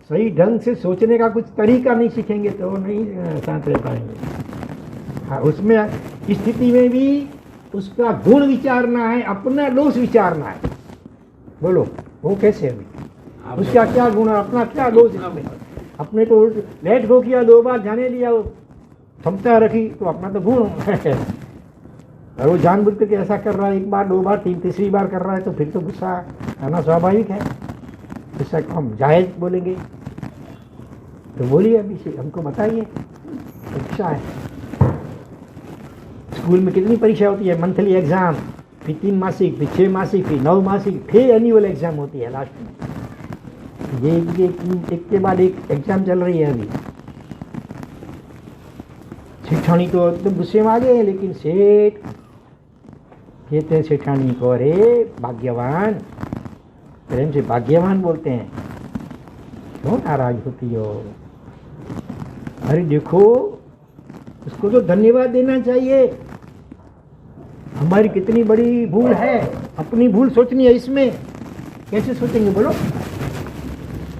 सही ढंग से सोचने का कुछ तरीका नहीं सीखेंगे तो नहीं शांत रह पाएंगे। हाँ, उसमें स्थिति में भी उसका गुण विचारना है, अपना दोष विचारना है। बोलो वो कैसे अभी, उसका क्या गुण है, अपना क्या दोष है। अपने तो लेट गो किया, 2 बार जाने दिया, क्षमता रखी, तो अपना तो गुण है, और वो जानबूझ करके ऐसा कर रहा है, 1 बार 2 बार तीसरी बार कर रहा है, तो फिर तो गुस्सा आना स्वाभाविक है। गुस्सा को हम जायज बोलेंगे, तो बोलिए अभी हमको बताइए। परीक्षा है, स्कूल में कितनी परीक्षा होती है, मंथली एग्जाम, फिर 3 मासिक, फिर 6 मासिक, फिर 9 मासिक, फिर एनुअल एग्जाम होती है लास्ट में। ये एक के बाद एक एग्जाम चल रही है अभी। सेठानी तो एकदम गुस्से में आ गए, लेकिन सेठ कहते हैं सेठानी को, अरे भाग्यवान, प्रेम से भाग्यवान बोलते हैं, क्यों नाराज होती हो। अरे देखो, उसको तो धन्यवाद देना चाहिए, हमारी कितनी बड़ी भूल है, अपनी भूल सोचनी है इसमें। कैसे सोचेंगे बोलो,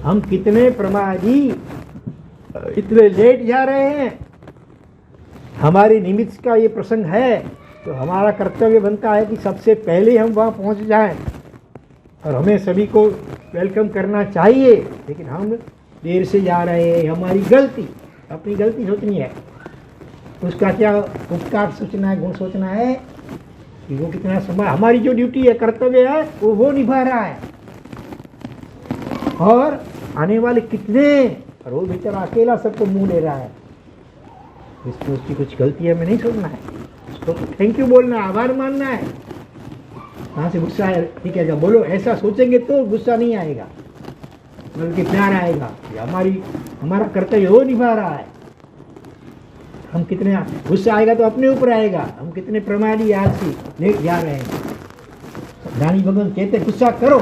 हम कितने प्रमादी, इतने लेट जा रहे हैं, हमारी निमित्त का ये प्रसंग है, तो हमारा कर्तव्य बनता है कि सबसे पहले हम वहाँ पहुँच जाएं, और हमें सभी को वेलकम करना चाहिए, लेकिन हम देर से जा रहे हैं, हमारी गलती, अपनी गलती सोचनी है। उसका क्या उपकार सोचना है, गुण सोचना है कि वो कितना समय, हमारी जो ड्यूटी है, कर्तव्य है, वो निभा रहा है, और आने वाले कितने, और वो बेचारा अकेला सबको मुंह ले रहा है, इसमें उसकी कुछ गलती है, हमें नहीं सोचना है, उसको तो थैंक यू बोलना है, आभार मानना है। कहाँ से गुस्सा है, ठीक है, बोलो, ऐसा सोचेंगे तो गुस्सा नहीं आएगा, बल्कि प्यार आएगा, हमारा कर्तव्य वो निभा रहा है। हम कितने, गुस्सा आएगा तो अपने ऊपर आएगा, हम कितने प्रमादी आलसी ले जा रहे हैं। ज्ञानी भगवान कहते गुस्सा करो,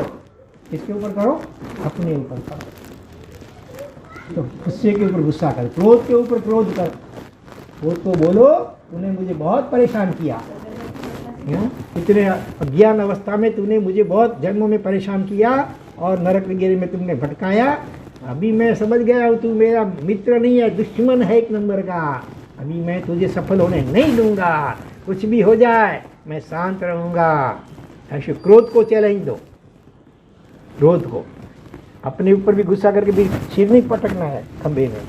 किसके ऊपर करो, अपने ऊपर करो। तो गुस्से के ऊपर गुस्सा कर, क्रोध के ऊपर क्रोध कर, क्रोध को बोलो तूने मुझे बहुत परेशान किया, इतने अज्ञान अवस्था में तूने मुझे बहुत जन्मों में परेशान किया और नरक वगैरह में तुमने भटकाया, अभी मैं समझ गया हूँ तू मेरा मित्र नहीं है, दुश्मन है 1 नंबर का, अभी मैं तुझे सफल होने नहीं दूंगा, कुछ भी हो जाए मैं शांत रहूँगा। ऐसे क्रोध को चैलेंज दो, क्रोध को, अपने ऊपर भी गुस्सा करके भी सिर नहीं पटकना है खंबे में,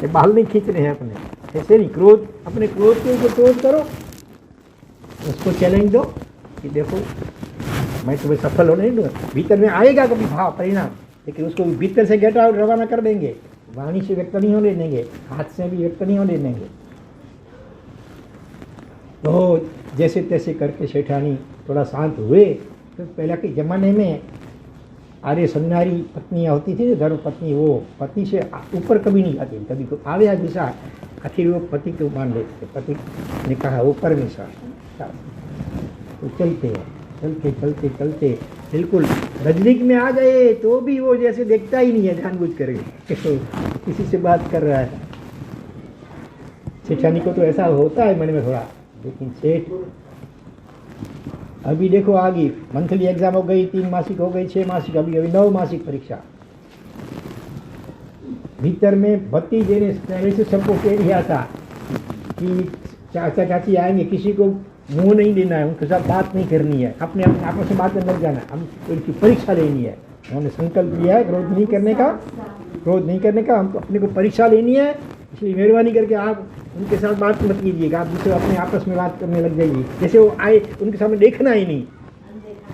ये बाल नहीं खींचने हैं अपने, ऐसे नहीं, क्रोध, अपने क्रोध के ऊपर क्रोध करो, उसको चैलेंज दो कि देखो मैं तुम्हें सफल होने नहीं दूंगा। भीतर में आएगा कभी भाव परिणाम, लेकिन उसको भीतर से गेट आउट रवाना कर देंगे, वाणी से व्यक्त नहीं होने देंगे, हाथ से भी व्यक्त नहीं होने देंगे। तो जैसे तैसे करके सेठानी थोड़ा शांत हुए। तो पहले के ज़माने में आर्य सन्यारी पत्नियाँ होती थी, धर्म पत्नी, वो पति से ऊपर कभी नहीं आती, कभी को आवे या गुस्सा, आखिर वो पति को मान लेते थे। पति ने कहा वो परमेश्वर, तो चलते हैं, चलते चलते चलते बिल्कुल नजदीक में आ गए तो भी वो जैसे देखता ही नहीं है, जानबूझ कर किसी से बात कर रहा है। सेठानी को तो ऐसा होता है मन में थोड़ा, लेकिन सेठ अभी देखो आगे मंथली एग्जाम हो गई, 3 मासिक हो गई, 6 मासिक, अभी 9 मासिक परीक्षा। भीतर में भतीजे ने पहले से सबको कह दिया था कि चाचा चाची आएंगे, किसी को मुंह नहीं देना है, उनके साथ बात नहीं करनी है, अपने अपने आपस में बात करने जाना, हम उनकी परीक्षा लेनी है। उन्होंने संकल्प लिया है क्रोध नहीं करने का, क्रोध नहीं करने का, हमको अपने को परीक्षा लेनी है। इसलिए मेहरबानी करके आप उनके साथ बात मत कीजिएगा, आप दूसरे अपने आपस में बात करने लग जाइए, जैसे वो आए उनके सामने देखना ही नहीं,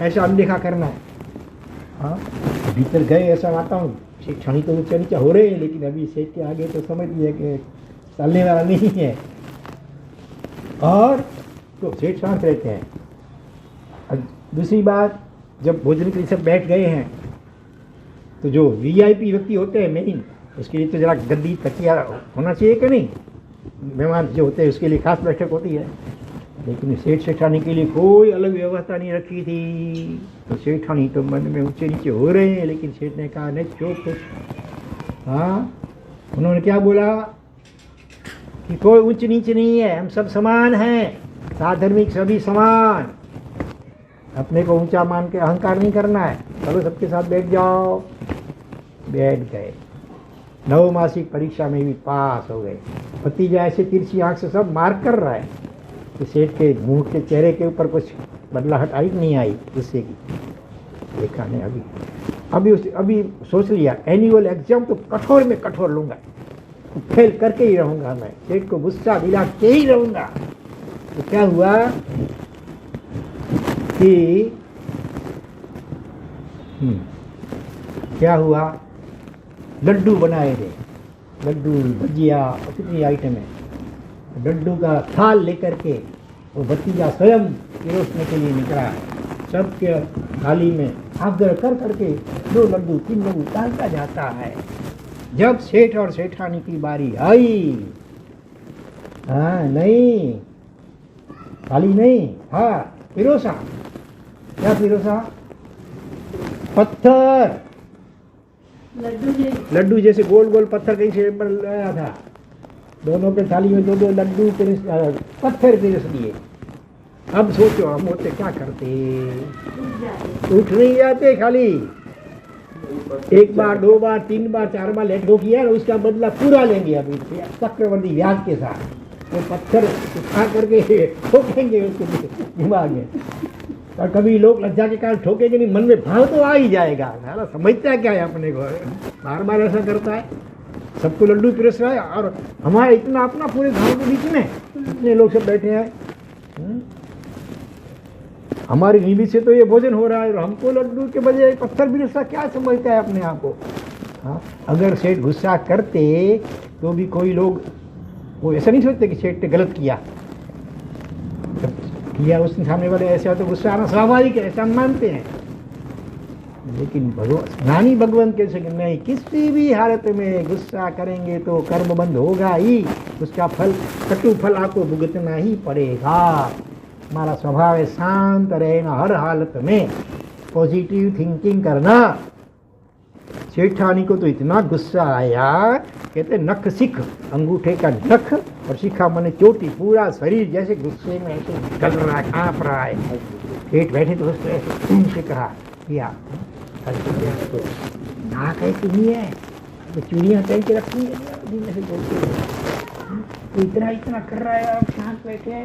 ऐसा अनदेखा करना है। हाँ, भीतर गए ऐसा आता हूँ, सेठानी तो ऊंचा नीचा हो रहे हैं, लेकिन अभी सेठ के आगे तो समझ लिया कि चलने वाला नहीं है। और तो सेठ शांत रहते हैं। अब दूसरी बात, जब भोजन के लिए सब बैठ गए हैं तो जो वीआईपी व्यक्ति होते हैं मेन, उसके लिए तो जरा गद्दी तकिया होना चाहिए कि नहीं, मेहमान जो होते हैं उसके लिए खास बैठक होती है। लेकिन सेठ सेठानी के लिए कोई अलग व्यवस्था नहीं रखी थी। तो सेठानी तो मन में ऊंचे नीचे हो रहे हैं, लेकिन सेठ ने कहा नहीं चुप कुछ। हाँ, उन्होंने क्या बोला कि कोई ऊंच नीच नहीं है, हम सब समान हैं, साधर्मिक सभी समान, अपने को ऊंचा मान के अहंकार नहीं करना है, चलो सबके साथ बैठ जाओ। बैठ गए, 9 मासिक परीक्षा में भी पास हो गए। भतीजा ऐसे तिरछी आंख से सब मार्क कर रहा है कि सेठ के मुंह के चेहरे के ऊपर कुछ बदलाहट आई नहीं आई गुस्से की, देखा नहीं। अभी सोच लिया एनुअल एग्जाम तो कठोर में कठोर लूंगा, फेल करके ही रहूंगा, मैं सेठ को गुस्सा दिला के ही रहूंगा। तो क्या हुआ कि लड्डू बनाए थे, लड्डू भजिया कितनी आइटम है, लड्डू का थाल लेकर के वो भतीजा स्वयं परोसने के लिए निकला। सबके थाली में आग्रह कर करके 2 लड्डू 3 लड्डू डालता जाता है। जब सेठ और सेठानी की बारी आई, हाँ नहीं थाली नहीं, हाँ पिरोसा। क्या पिरोसा? पत्थर, लड्डू जैसे गोल गोल पत्थर कहीं से लाया था, दोनों के थाली में 2-2 लड्डू पत्थर पिरोस दिए। अब सोचो हम होते क्या करते, उठ नहीं जाते, खाली 1 बार 2 बार 3 बार 4 बार लेट गो किया, उसका बदला पूरा लेंगे अभी चक्रवर्ती व्याज के साथ। वो पत्थर उठा करके ठोकेंगे उसके दिमाग में, और कभी लोग लज्जा के कारण ठोकेंगे नहीं, मन में भाव तो आ ही जाएगा, साला समझता क्या है अपने को, बार बार ऐसा करता है। सबको लड्डू पिरोस रहा है और हमारा इतना अपना पूरे गांव के बीच में इतने लोग सब बैठे हैं, हमारी निधि से तो ये भोजन हो रहा है और हमको लड्डू के बजाय पत्थर पिरोसा, क्या समझता है अपने आप को। हाँ, अगर सेठ गुस्सा करते तो भी कोई लोग वो ऐसा नहीं सोचते कि सेठ ने गलत किया, किया उसने सामने वाले ऐसे हो तो गुस्सा आना स्वाभाविक है, ऐसा हम मानते हैं। लेकिन ज्ञानी भगवान कह सके नहीं, किसी भी हालत में गुस्सा करेंगे तो कर्म बंद होगा ही, उसका फल कटु फल आपको भुगतना ही पड़ेगा। हमारा स्वभाव है शांत रहना, हर हालत में पॉजिटिव थिंकिंग करना। सेठानी को तो इतना गुस्सा आया, कहते नख सिख, अंगूठे का नख और शिखा मने चोटी, पूरा शरीर जैसे गुस्से में ऐसे गल रहा है, कांप रहा है। सेठ बैठे तो उसको ऐसे उनसे कहा किया, तो नाक ऐसी नहीं है तो चूड़ियाँ पहन के रखी है, तो इतना इतना कर रहा है, आप शांत बैठे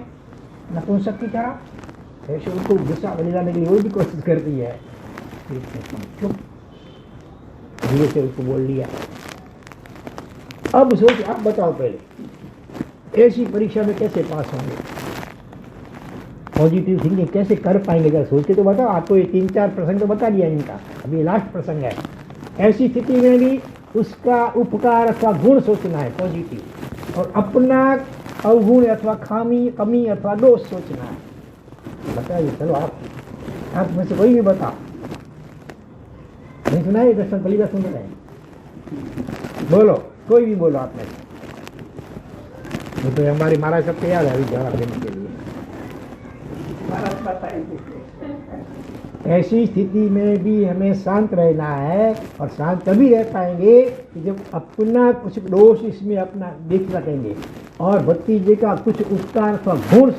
नपुंसक की तरह। ऐसे उनको गुस्सा दिलाने के लिए वो भी कोशिश करती है। चुप, धीरे से उसको बोल लिया। अब सोच, आप बताओ पहले ऐसी परीक्षा में कैसे पास होंगे, पॉजिटिव थिंकिंग कैसे कर पाएंगे, जरा सोच के तो बताओ। आपको ये 3-4 प्रसंग तो बता दिया इनका, अभी लास्ट प्रसंग है। ऐसी स्थिति में भी उसका उपकार अथवा गुण सोचना है पॉजिटिव, और अपना अवगुण अथवा खामी कमी अथवा दोष सोचना है। बताइए, चलो आप में से कोई भी बताओ। नहीं सुना है दर्शन पहली बार सुन रहे हैं? बोलो, कोई भी बोलो आप में से। तो हमारे महाराज सबको याद है अभी जवाब देने के लिए। ऐसी स्थिति में भी हमें शांत रहना है, और शांत तभी रह पाएंगे कि जब अपना कुछ दोष इसमें अपना देख सकेंगे और भतीजे का कुछ उपकार अथवा गुण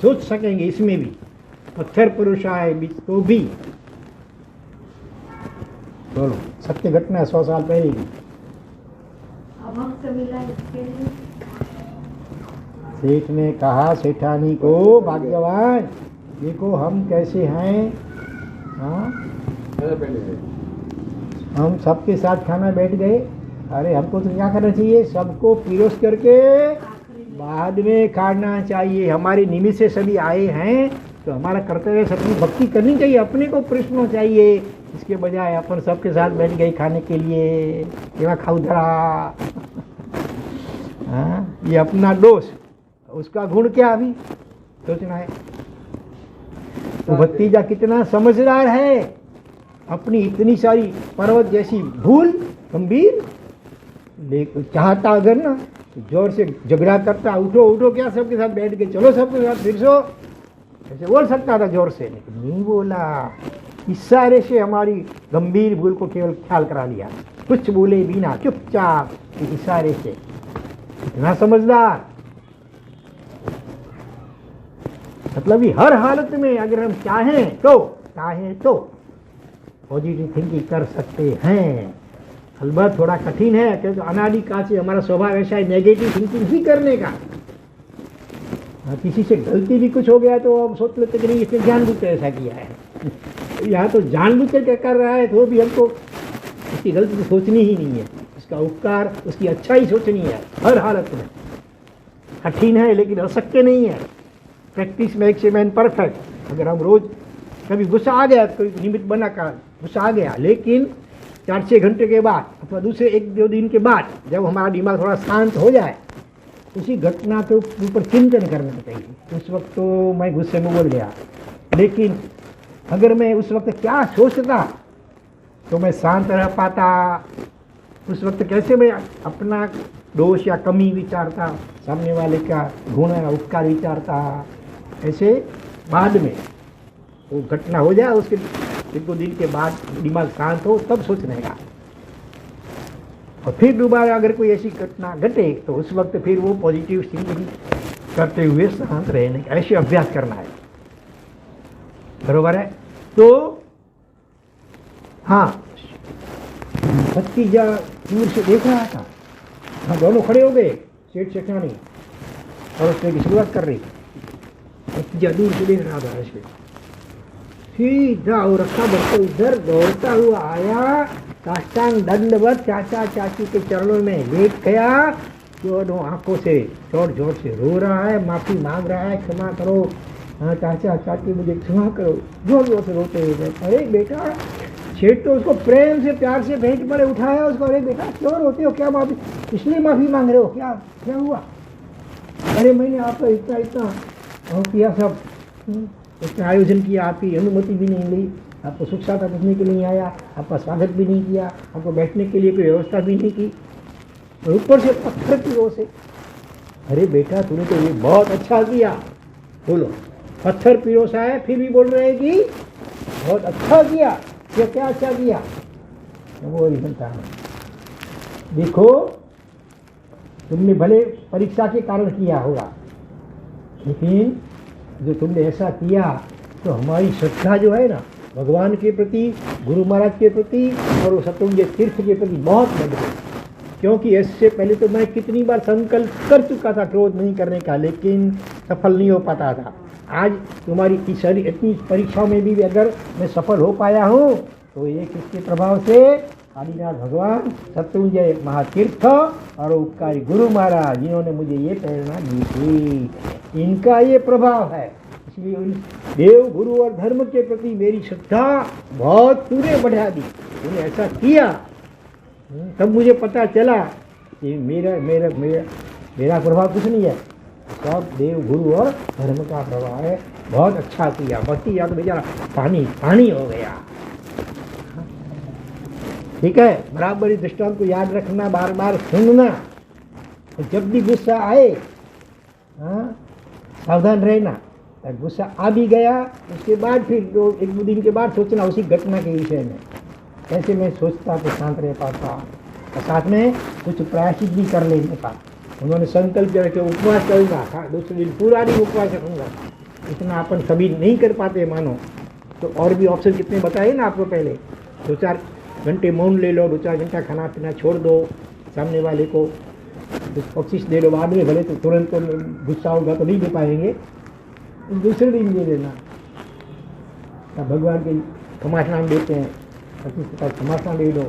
सोच सकेंगे इसमें भी। पत्थर पुरुष आए तो भी। बोलो, सत्य घटना 100 साल पहले की। सेठ ने कहा सेठानी को, भाग्यवान देखो हम कैसे हैं, हाँ हम सबके साथ खाना बैठ गए। अरे हमको तो क्या करना चाहिए, सबको पिरोस करके बाद में खाना चाहिए। हमारे निमित्त से सभी आए हैं तो हमारा कर्तव्य सबकी भक्ति करनी चाहिए, अपने को प्रश्न चाहिए। इसके बजाय अपन सबके साथ बैठ गए खाने के लिए, केवा खाऊ धरा। हाँ, ये अपना दोष, उसका गुण क्या अभी सोचना है। तो भतीजा कितना समझदार है, अपनी इतनी सारी पर्वत जैसी भूल गंभीर चाहता अगर ना तो जोर से झगड़ा करता, उठो उठो क्या सबके साथ बैठ के चलो सबके साथ फिर सो, ऐसे बोल सकता था जोर से, लेकिन नहीं बोला। इशारे से हमारी गंभीर भूल को केवल ख्याल करा लिया, कुछ बोले बिना चुपचाप इशारे से। इतना समझदार, मतलब ही हर हालत में अगर हम चाहें तो पॉजिटिव थिंकिंग कर सकते हैं। अलबत्त थोड़ा कठिन है क्योंकि अनादि काल से हमारा स्वभाव ऐसा है नेगेटिव थिंकिंग ही करने का। किसी से गलती भी कुछ हो गया तो अब सोच लेते कि नहीं इसने जानबूझ कर ऐसा किया है। यहाँ तो जानबूझ कर क्या कर रहा है तो भी हमको उसकी गलती तो सोचनी ही नहीं है, उसका उपकार उसकी अच्छा ही सोचनी है हर हालत में। कठिन है लेकिन अशक्य नहीं है। Practice makes a man perfect. अगर हम रोज कभी गुस्सा आ गया, कोई निमित्त बना का गुस्सा आ गया, लेकिन 4-6 घंटे के बाद अथवा दूसरे 1-2 दिन के बाद जब हमारा दिमाग थोड़ा शांत हो जाए, उसी घटना के ऊपर चिंतन करना चाहिए। उस वक्त तो मैं गुस्से में बोल गया, लेकिन अगर मैं उस वक्त क्या सोचता तो मैं शांत रह पाता। उस वक्त कैसे मैं अपना दोष या कमी विचारता, सामने वाले का गुण या उपकार विचारता, ऐसे बाद में वो घटना हो जाए, उसके 1-2 दिन के बाद दिमाग शांत हो तब सोचने का। और फिर दोबारा अगर कोई ऐसी घटना घटे तो उस वक्त फिर वो पॉजिटिव थिंकिंग करते हुए शांत रहने का ऐसे अभ्यास करना है। बरोबर है? तो हाँ, भतीजा दूर से देख रहा था। हाँ, दोनों खड़े हो गए, सेठ सेठानी और उसने की शुरुआत कर रही। भतीजा दूर से देख रहा था ऐसे, सीधा और रखा बरकर इधर दौड़ता हुआ आया, साष्टांग दंडवत चाचा चाची के चरणों में लेट गया, दोनों आंखों से जोर जोर से रो रहा है, माफी मांग रहा है, क्षमा करो, हाँ चाचा चाची मुझे क्षमा करो, जोर जोर से रोते हुए। अरे बेटा, सेठ तो उसको प्रेम से प्यार से भेंट पड़े उठाया उसको। अरे बेटा क्यों रोते हो, क्या माफी, इसलिए माफी मांग रहे हो, क्या क्या हुआ? अरे मैंने आपका इतना किया, सब इतना आयोजन किया, आपकी अनुमति भी नहीं ली, आपको सुख साथ पूछने के लिए नहीं आया, आपका स्वागत भी नहीं किया, आपको बैठने के लिए कोई व्यवस्था भी नहीं की, और ऊपर से पत्थर की ओर से। अरे बेटा तूने तो ये बहुत अच्छा किया। बोलो, पत्थर पिरोसा है फिर भी बोल रहे हैं कि बहुत अच्छा किया। क्या अच्छा किया? वो बनता है, देखो तुमने भले परीक्षा के कारण किया होगा, लेकिन जो तुमने ऐसा किया तो हमारी श्रद्धा जो है ना भगवान के प्रति, गुरु महाराज के प्रति और वो सतुंग तीर्थ के प्रति बहुत बढ़ गई। क्योंकि इससे पहले तो मैं कितनी बार संकल्प कर चुका था क्रोध नहीं करने का, लेकिन सफल नहीं हो पाता था। आज तुम्हारी इतनी परीक्षाओं में भी अगर मैं सफल हो पाया हूँ तो ये किसके प्रभाव से? आदिनाथ भगवान, सत्युंजय महातीर्थ और उपकारी गुरु महाराज, जिन्होंने मुझे ये प्रेरणा दी थी, इनका ये प्रभाव है। इसलिए उन देव गुरु और धर्म के प्रति मेरी श्रद्धा बहुत तूने बढ़ा दी। तूने ऐसा किया तब मुझे पता चला कि मेरा मेरा मेरा मेरा प्रभाव कुछ नहीं है, सब देव गुरु और धर्म का प्रभाव है। बहुत अच्छा किया, बस्ती या तो बेचारा पानी पानी हो गया। ठीक है, बराबर इस दृष्टांत को याद रखना, बार बार सुनना, तो जब भी गुस्सा आए सावधान रहना। गुस्सा आ भी गया उसके बाद फिर एक दो दिन के बाद सोचना उसी घटना के विषय में, ऐसे मैं सोचता तो शांत रह पाता, और साथ में कुछ प्रायश्चित भी कर लेने का। उन्होंने संकल्प करके उपवास करूँगा, दूसरे दिन पूरा दिन उपवास रखूँगा। इतना अपन सभी नहीं कर पाते मानो, तो और भी ऑप्शन कितने बताए ना आपको पहले। 2-4 घंटे मौन ले लो, 2-4 घंटा खाना पीना छोड़ दो, सामने वाले को बख्शिश दे दो, बाद में भले तो तुरंत तो गुस्सा होगा तो नहीं दे पाएंगे, दूसरे दिन दे देना। भगवान के खमासनाम देते हैं, 25 खमासनाम दे दो,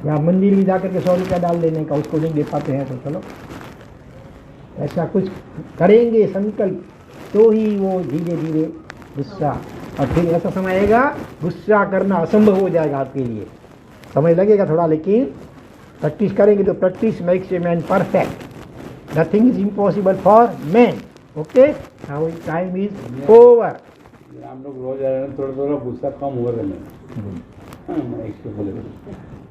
या मंदिर में जाकर के 100 रुपया डाल देने का, उसको नहीं दे पाते हैं तो चलो ऐसा कुछ करेंगे संकल्प, तो ही वो धीरे धीरे गुस्सा, और फिर ऐसा समय आएगा गुस्सा करना असंभव हो जाएगा आपके लिए। समय लगेगा थोड़ा, लेकिन प्रैक्टिस करेंगे तो practice makes a man perfect. Nothing is impossible for man. Okay, now time is over. हम लोग रोज थोड़ा थोड़ा गुस्सा कम हो रहा है।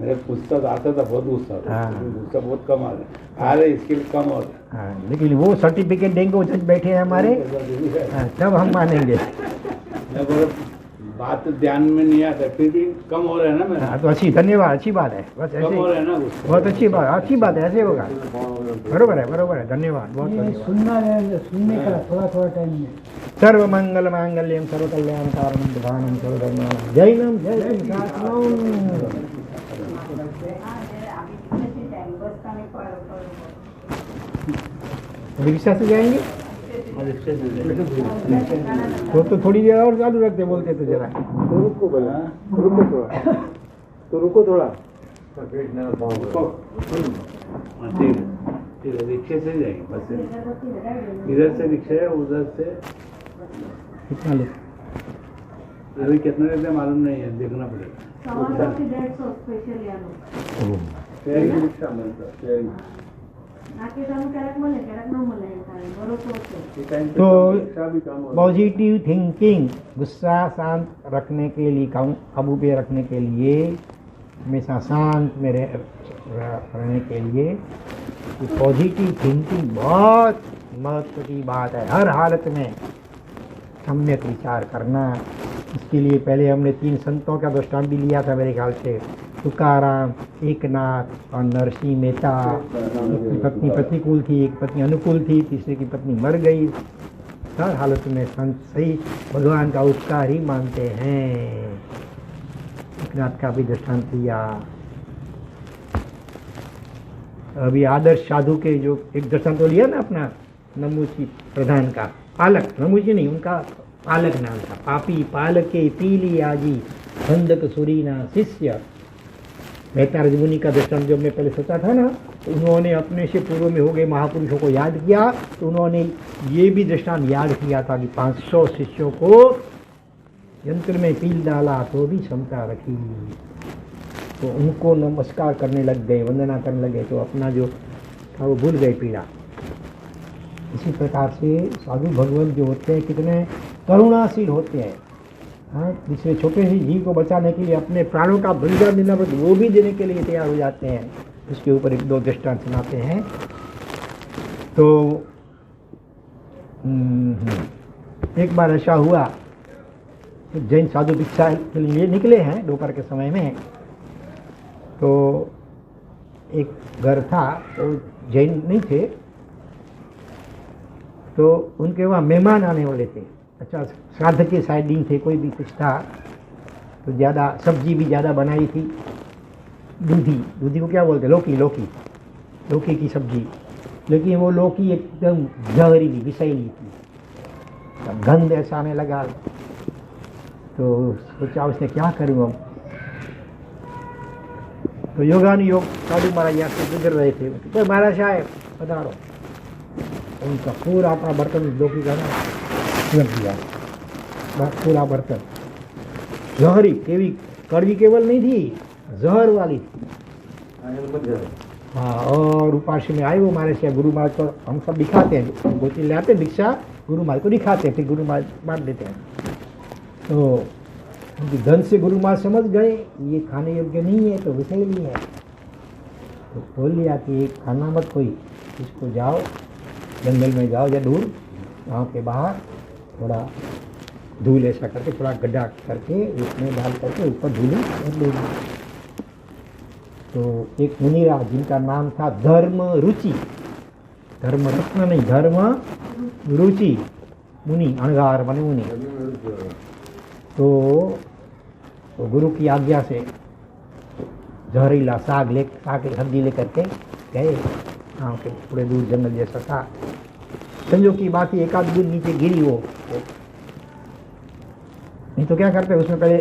मेरे गुस्सा आता था, बहुत गुस्सा था, गुस्सा बहुत कम आ रहा है, इसके लिए कम हो रहा है। लेकिन वो सर्टिफिकेट देंगे, वो जज बैठे हैं हमारे, तब हम मानेंगे। बात ध्यान में नहीं आता, फिर भी कम हो रहा है ना मेरा। तो अच्छी, धन्यवाद, अच्छी बात है, बस ऐसे कम हो रहा है ना गुस्सा। बहुत अच्छी बात है, ऐसे होगा। बरोबर है, धन्यवाद, बहुत धन्यवाद। सुनने का थोड़ा टाइम में। सर्व मंगल मांगल्यम सर्व कल्याण कारणम प्रधानम सर्वधर्माणां जैनम जय सिंहासनम। रिक्शा से जाएंगे तो थोड़ी देर और चालू रखते, बोलते तो जरा रुको थोड़ा। ठीक है, रिक्शे से जाएंगे, बस इधर से रिक्शा है, उधर से कितना ले अभी कितना लेते हैं मालूम नहीं है, देखना पड़ेगा। तो पॉजिटिव थिंकिंग, गुस्सा शांत रखने के लिए, काबू पे रखने के लिए, हमेशा शांत में रहने के लिए पॉजिटिव थिंकिंग बहुत महत्व की बात है। हर हालत में सम्यक विचार करना। इसके लिए पहले हमने 3 संतों का दृष्टांत भी लिया था मेरे ख्याल से, तुकाराम, एकनाथ और नरसिंह मेहता। एक की पत्नी प्रतिकूल थी, एक पत्नी अनुकूल थी, तीसरे की पत्नी मर गई। हर हालत में संत सही भगवान का उपकार ही मानते हैं। एकनाथ का भी दृष्टांत लिया। अभी आदर्श साधु के जो एक दृष्टांत तो लिया ना अपना नमूची प्रधान का, पालक, नमूची नहीं, उनका पालक नाम था। पापी पालके पीली आजी बंधक सुरीना शिष्य। मेहता रजमुनि का दृष्टांत जो मैं पहले सोचा था ना, तो उन्होंने अपने से पूर्व में हो गए महापुरुषों को याद किया, तो उन्होंने ये भी दृष्टांत याद किया था कि 500 शिष्यों को यंत्र में पील डाला तो भी क्षमता रखी, तो उनको नमस्कार करने लग गए, वंदना करने लगे, तो अपना जो था वो भूल गए पीड़ा। इसी प्रकार से साधु भगवान जो होते हैं कितने करुणाशील होते हैं। हाँ, दूसरे छोटे से जीव को बचाने के लिए अपने प्राणों का बलिदान देना पड़ता है, वो भी देने के लिए तैयार हो जाते हैं। उसके ऊपर 1-2 दृष्टांत सुनाते हैं। तो एक बार ऐसा हुआ, तो जैन साधु भिक्षा के लिए निकले हैं दोपहर के समय में। तो एक घर था, तो जैन नहीं थे, तो उनके वहाँ मेहमान आने वाले थे। अच्छा, श्राद्ध के शायद दिन थे, कोई भी कुछ था, तो ज़्यादा सब्जी भी ज़्यादा बनाई थी। दूधी को क्या बोलते हैं, लौकी की सब्जी, लेकिन वो लौकी एकदम जहरीली विषैली थी, गंध ऐसा आने लगा। तो सोचा उसने क्या करूँ अब। तो योगानुयोग साधु महाराज यहाँ से गुजर रहे थे, तो महाराज साहब पधारो। उनका पूरा अपना बर्तन लौकी का रख दिया, पूरा बर्तन। जहरी केवी कड़वी केवल नहीं थी, जहर वाली थी। हाँ, और उपासी में आए वो हमारे से गुरु महाराज को हम सब दिखाते हैं, गोती ले आते हैं दीक्षा, गुरु महाराज को दिखाते हैं, फिर गुरु महाराज बांट देते हैं। तो उनकी धन से गुरु महाराज समझ गए ये खाने योग्य नहीं है, तो विषैली है। तो बोल लिया कि ये खाना मत कोई, इसको जाओ जंगल में जाओ या दूर गाँव के बाहर थोड़ा धूल ऐसा करके थोड़ा गड्ढा करके उसमें डाल करके ऊपर धूल रख देगी। तो एक मुनिराज जिनका नाम था धर्म रुचि, धर्म रत्न नहीं, धर्म रुचि मुनि, अणगार माने मुनि। तो गुरु की आज्ञा से जहरीला साग हड्डी लेकर के गए गाँव के पूरे दूर जंगल जैसा था। संजोग की बात ही एक आध दिन नीचे गिरी वो, नहीं तो क्या करते हैं उसमें पहले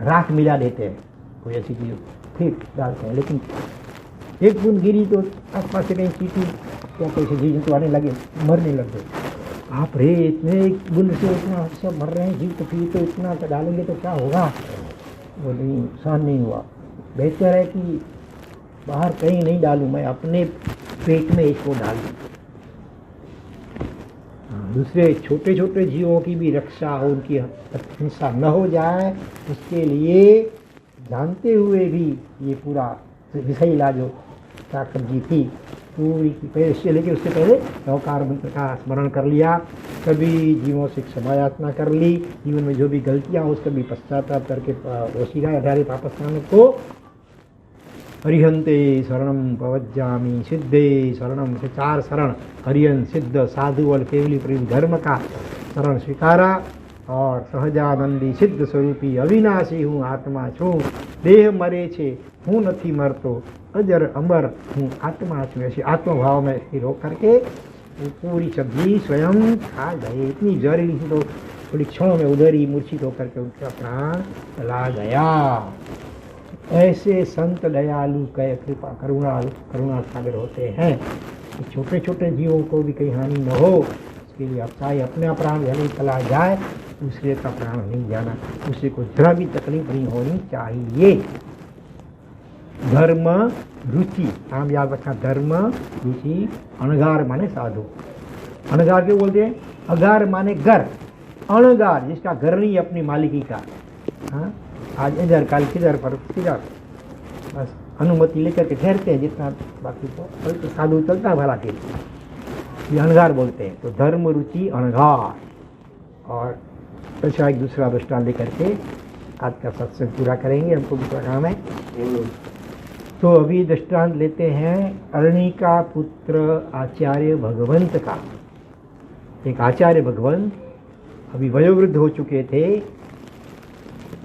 राख मिला देते हैं, कोई ऐसी चीज फिर डालते हैं। लेकिन एक बूंद गिरी तो आसपास से कहीं चीटी या कोई जीव जंतु आने लगे, मरने लग गए। आप रे इतने एक बूंद से इतना सब मर रहे हैं जीव, तो फिर तो इतना डालेंगे तो क्या होगा? वो नहीं, सहन नहीं हुआ। बेहतर है कि बाहर कहीं नहीं डालूं, मैं अपने पेट में इसको डालूं। दूसरे छोटे छोटे जीवों की भी रक्षा हो, उनकी हिंसा न हो जाए, उसके लिए जानते हुए भी ये पूरा विषैला जो ताकत जी थी पूरी पहले से लेके उससे पहले नौकार मंत्र का स्मरण कर लिया, सभी जीवों से क्षमा याचना कर ली, जीवन में जो भी गलतियाँ उसका भी पश्चाताप करके ओसीरा अधारे वापस आने को हरिहंते शरणम पवज्जामि, सिद्धे शरणम से 4 शरण, हरिहन सिद्ध साधु और केवली प्रेम धर्म का शरण स्वीकारा और सहजानंदी सिद्ध स्वरूपी अविनाशी हूँ आत्मा छूँ, देह मरे छे हूँ नहीं मरतो, अजर अमर हूँ आत्मा छूँ। ऐसे आत्मभाव में रो करके वो पूरी सब्जी स्वयं खा गए। इतनी जहरीली थी तो थोड़ी क्षणों में उधर ही मूर्छित होकर के उनका प्राण चला गया। ऐसे संत दयालु कह कृपा करुणा सागर होते हैं कि छोटे छोटे जीवों को भी कहीं हानि न हो, इसके लिए अब चाहे अपना प्राण भले चला जाए, दूसरे का प्राण नहीं जाना, दूसरे को जरा भी तकलीफ नहीं होनी चाहिए। धर्म रुचि, नाम याद रखना, धर्म रुचि। अणगार माने साधु, अणगार क्यों बोलते हैं? अगार माने घर, अणगार जिसका घर नहीं अपनी मालिकी का। हाँ, आज इधर कल किधर पर किधर, बस अनुमति लेकर के ठहरते हैं जितना, बाकी तो साधु चलता है भला के, ये अणगार बोलते हैं। तो धर्म रुचि अणगार। और अच्छा एक दूसरा दृष्टांत लेकर के आज का सत्संग पूरा करेंगे, हमको दूसरा काम है। तो अभी दृष्टांत लेते हैं अरणिका पुत्र आचार्य भगवंत का। एक आचार्य भगवंत अभी वयोवृद्ध हो चुके थे,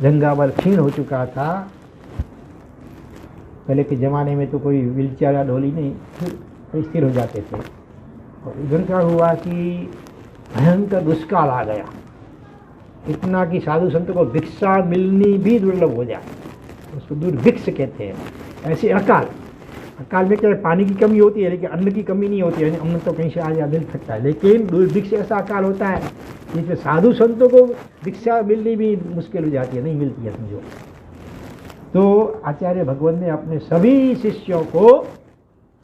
जंगाबल क्षीण हो चुका था। पहले के ज़माने में तो कोई व्हीलचेयर या ढोली नहीं, फिर स्थिर हो जाते थे। और इधर क्या हुआ कि भयंकर दुष्काल आ गया, इतना कि साधु संत को भिक्षा मिलनी भी दुर्लभ हो जाए, उसको दुर्भिक्ष कहते हैं। ऐसे अकाल में क्या पानी की कमी होती है लेकिन अन्न की कमी नहीं होती है, अन्न तो कहीं से आ मिल सकता है, लेकिन दुर्भिक्ष ऐसा अकाल होता है जिसमें साधु संतों को भिक्षा मिलनी भी मुश्किल हो जाती है, नहीं मिलती है समझो। तो आचार्य भगवान ने अपने सभी शिष्यों को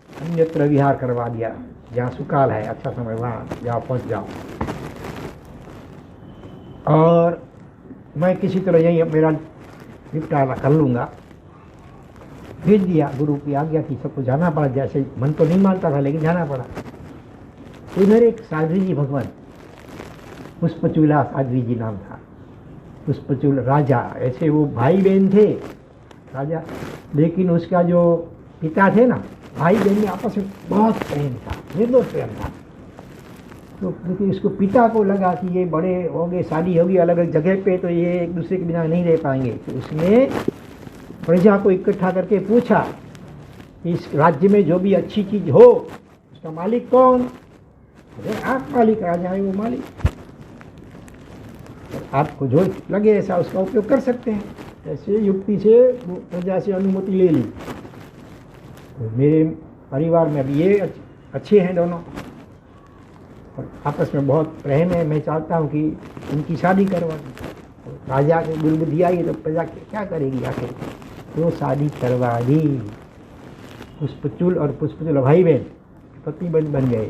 अन्यत्र विहार करवा दिया, जहाँ सुकाल है, अच्छा समय, वहाँ जाओ, पहुँच जाओ। और मैं किसी तरह यही मेरा निपटारा कर लूँगा, भेज दिया। गुरु की आज्ञा थी, सबको जाना पड़ा, जैसे मन तो नहीं मानता था लेकिन जाना पड़ा। इधर एक साध्वी जी भगवान, पुष्पचूला साध्वी जी नाम था, पुष्पचूल राजा, ऐसे वो भाई बहन थे राजा, लेकिन उसका जो पिता थे ना, भाई बहन में आपस में बहुत प्रेम था, निर्दोष प्रेम था। तो क्योंकि इसको पिता को लगा कि ये बड़े हो गए, शादी होगी अलग अलग जगह पे, तो ये एक दूसरे के बिना नहीं रह पाएंगे, तो उसने प्रजा को इकट्ठा करके पूछा कि इस राज्य में जो भी अच्छी चीज हो उसका मालिक कौन? अरे आप मालिक, राजा है वो मालिक, आपको जो लगे ऐसा उसका उपयोग कर सकते हैं। ऐसे युक्ति से प्रजा से अनुमति ले ली। तो मेरे परिवार में अभी ये अच्छे हैं दोनों और आपस में बहुत प्रेम है, मैं चाहता हूँ कि उनकी शादी करवा दूँ। राजा को दुर्बुद्धि आई तो प्रजा क्या करेगी आखिर, तो शादी करवा दी। पुष्पचूल और पुष्पचूल भाई बहन पति बन गए।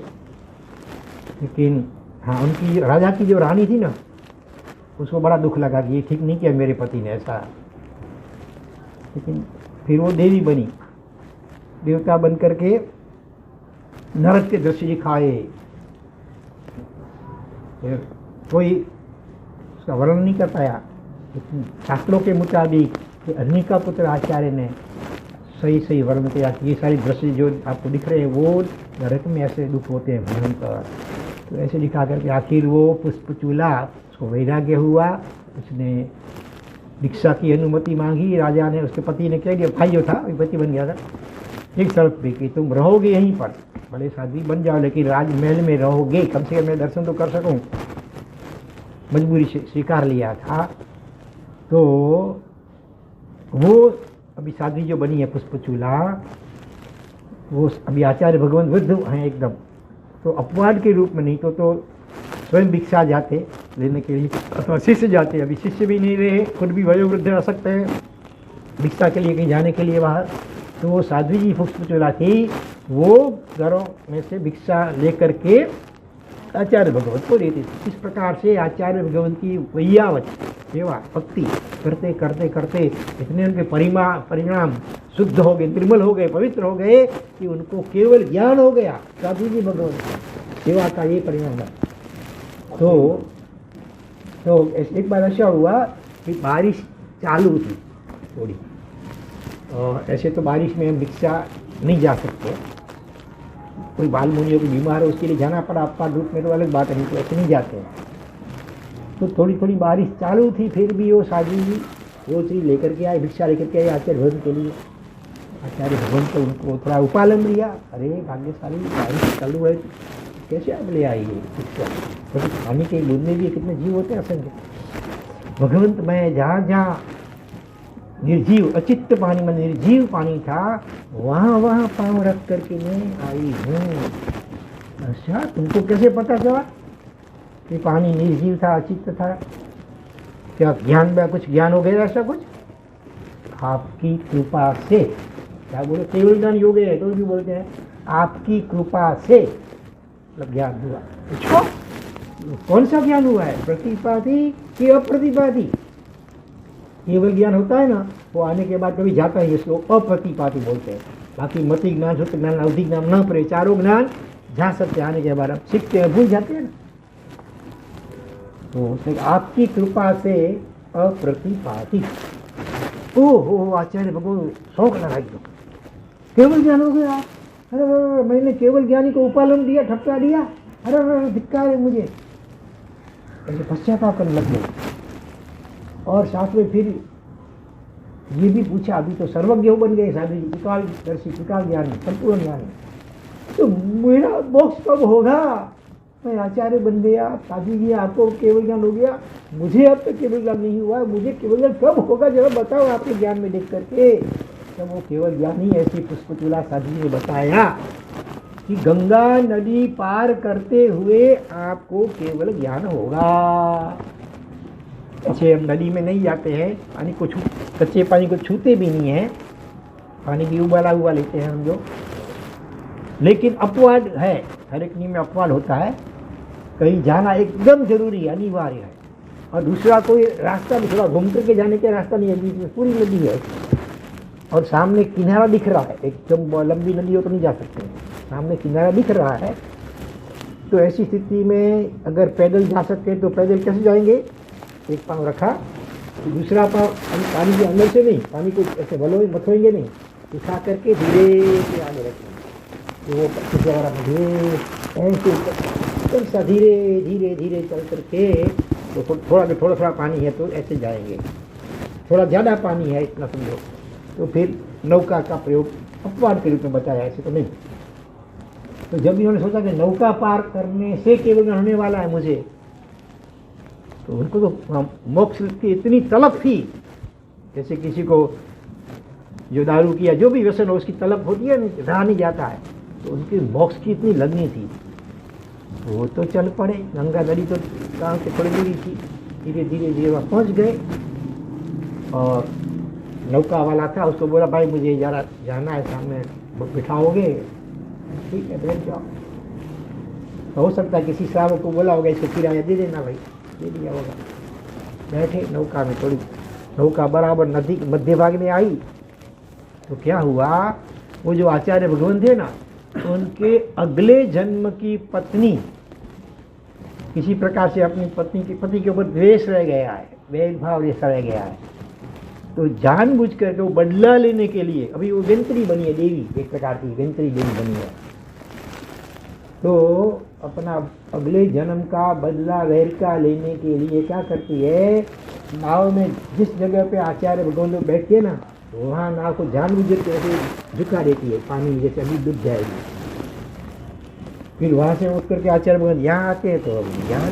लेकिन हाँ, उनकी राजा की जो रानी थी ना, उसको बड़ा दुख लगा कि ये ठीक नहीं किया मेरे पति ने ऐसा। लेकिन फिर वो देवी बनी, देवता बन करके नरक के दृश्य दिखाए। कोई उसका वर्णन नहीं कर पाया। शास्त्रों के मुताबिक अग्नि का पुत्र आचार्य ने सही वर्णन किया कि ये सारी दृश्य जो आपको दिख रहे हैं वो नरक में ऐसे दुख होते हैं भयंकर। तो ऐसे दिखा करके आखिर वो पुष्पचूला, उसको वैराग्य हुआ, उसने भिक्षा की अनुमति मांगी। राजा ने, उसके पति ने कह दिया, भाई जो था पति बन गया था, एक शर्त भी कि तुम रहोगे यहीं पर, बड़े साध्वी बन जाओ लेकिन राजमहल में रहोगे, कम से कम मैं दर्शन तो कर सकूं। मजबूरी से स्वीकार लिया था। तो वो अभी साध्वी जो बनी है पुष्पचूला, वो अभी आचार्य भगवान वृद्ध हैं एकदम, तो अपवाद के रूप में नहीं तो स्वयं भिक्षा जाते लेने के लिए, अथवा शिष्य जाते। अभी शिष्य भी नहीं रहे, खुद भी वयोवृद्ध आ सकते हैं भिक्षा के लिए कहीं जाने के लिए बाहर। तो वो साध्वी जी पुष्पचूला थी, वो घरों में से भिक्षा लेकर के आचार्य भगवत को देती थी। इस प्रकार से आचार्य भगवत की वैयावत सेवा भक्ति करते करते करते इतने उनके परिणाम शुद्ध हो गए, निर्मल हो गए, पवित्र हो गए कि उनको केवल ज्ञान हो गया। साधु जी भगवत सेवा का ये परिणाम है। तो एक बार ऐसा हुआ कि बारिश चालू थी थोड़ी, और ऐसे तो बारिश में हम भिक्षा नहीं जा सकते, कोई बाल मुनियों की बीमार हो उसके लिए जाना पड़ा, आपका रूप में तो अलग बात है, नहीं तो ऐसे नहीं जाते हैं। तो थोड़ी थोड़ी बारिश चालू थी, फिर भी वो साधु जी रोटी लेकर के आए, भिक्षा लेकर के आए आचार्य भगवान के लिए। आचार्य भगवान तो उनको थोड़ा उपालम लिया, अरे भाग्यशाली बारिश चालू है, कैसे आप ले आई है भिक्षा, तो पानी के बूंद में भी कितने जीव होते हैं असंख्य। भगवंत मैं जहाँ जहाँ निर्जीव अचित्त पानी में निर्जीव पानी था, वहाँ पाँव रख करके मैं आई हूँ। अच्छा, तुमको कैसे पता चला कि पानी निर्जीव था, अचित्त था? क्या ज्ञान में कुछ ज्ञान हो गया ऐसा कुछ? आपकी कृपा से, क्या बोले, केवल ज्ञान योग है तो भी बोलते हैं आपकी कृपा से मतलब ज्ञान हुआ। अच्छा, कौन सा ज्ञान हुआ है, प्रतिपादी कि अप्रतिपादी? केवल ज्ञान होता है ना, वो आने के बाद कभी जाता है, इसको अप्रतिपादी बोलते हैं। बाकी मति ज्ञान, श्रुत ज्ञान, अवधि ज्ञान, न परे, चारों ज्ञान जा सकते आने के बाद, हम सीखते हैं, भूल जाते हैं ना। तो आपकी कृपा से अप्रतिपादी। ओहो, आचार्य भगवान शौक लगाई दो, केवल ज्ञान हो गया। अरे मैंने केवल ज्ञानी को उपालन दिया, ठपका दिया, अरे धिक्कार है मुझे, ऐसे पश्चाताप करने लग गए। और साथ में फिर ये भी पूछा, अभी तो सर्वज्ञ बन गए साधु जी, त्रिकालदर्शी, त्रिकाल ज्ञानी, संपूर्ण ज्ञानी, तो मेरा मोक्ष कब होगा? मैं आचार्य बन गया, साधु जी आपको केवल ज्ञान हो गया, मुझे अब तक केवल ज्ञान नहीं हुआ, मुझे केवल ज्ञान कब होगा जरा बताओ आपके ज्ञान में देख करके। तब वो केवल ज्ञान ही ऐसी पुष्पचूला साधु जी ने बताया कि गंगा नदी पार करते हुए आपको केवल ज्ञान होगा। ऐसे हम नदी में नहीं जाते हैं, पानी को कच्चे पानी को छूते भी नहीं है, पानी की उबाला हुआ लेते हैं हम जो। लेकिन अपवाद है, हर एक नियम में अपवाद होता है, कहीं जाना एकदम जरूरी है, अनिवार्य है, और दूसरा कोई रास्ता भी थोड़ा घूम करके जाने का रास्ता नहीं है, बीच में पूरी नदी है और सामने किनारा दिख रहा है, एकदम लंबी नदी हो तो नहीं जा सकते, सामने किनारा दिख रहा है। तो ऐसी स्थिति में अगर पैदल जा सकते हैं तो पैदल कैसे जाएंगे? एक पाँव रखा, दूसरा पाँव पानी के अंदर से नहीं, पानी को ऐसे भलो मथोएंगे नहीं, उठा करके धीरे से आगे रखेंगे, तो वो ऐसे धीरे धीरे धीरे चल करके, तो थोड़ा पानी है तो ऐसे जाएंगे, थोड़ा ज़्यादा पानी है इतना समझो, तो फिर नौका का प्रयोग अपवाद के रूप में बताया, ऐसे तो नहीं। तो जब इन्होंने सोचा कि नौका पार करने से केवल होने वाला है मुझे, तो उनको तो मोक्ष की इतनी तलब थी, जैसे किसी को जो दारू किया जो भी व्यसन हो उसकी तलब होती है, रहा नहीं जाता है, तो उनकी मोक्ष की इतनी लगनी थी, वो तो चल पड़े। गंगा नदी तो गाँव से थोड़ी दूरी थी, धीरे धीरे धीरे वहाँ पहुँच गए और नौका वाला था, उसको बोला भाई मुझे जरा जाना है, सामने बिठाओगे? ठीक है बैठ जाओ। तो हो सकता है किसी श्रावक को बोला होगा इसको किराया दे देना भाई, दे दिया होगा। बैठे नौका में, थोड़ी नौका बराबर नदी के मध्य भाग में आई तो क्या हुआ, वो जो आचार्य भगवान थे ना, उनके अगले जन्म की पत्नी किसी प्रकार से अपनी पति के ऊपर द्वेष रह गया है, भेदभाव जैसा रह गया है, तो जानबूझ करके वो बदला लेने के लिए, अभी वो वेंत्री बनी है, देवी एक प्रकार की वेंत्री देवी बनी है, तो अपना अगले जन्म का बदला वैरका लेने के लिए क्या करती है, नाव में जिस जगह पे आचार्य भगवान लोग बैठते हैं ना, वहाँ नाव को जानबूझ के ऐसे झुका देती है, पानी जैसे अभी डूब जाएगी। फिर वहाँ से उठ करके आचार्य भगवान यहाँ आते हैं, तो अब यहाँ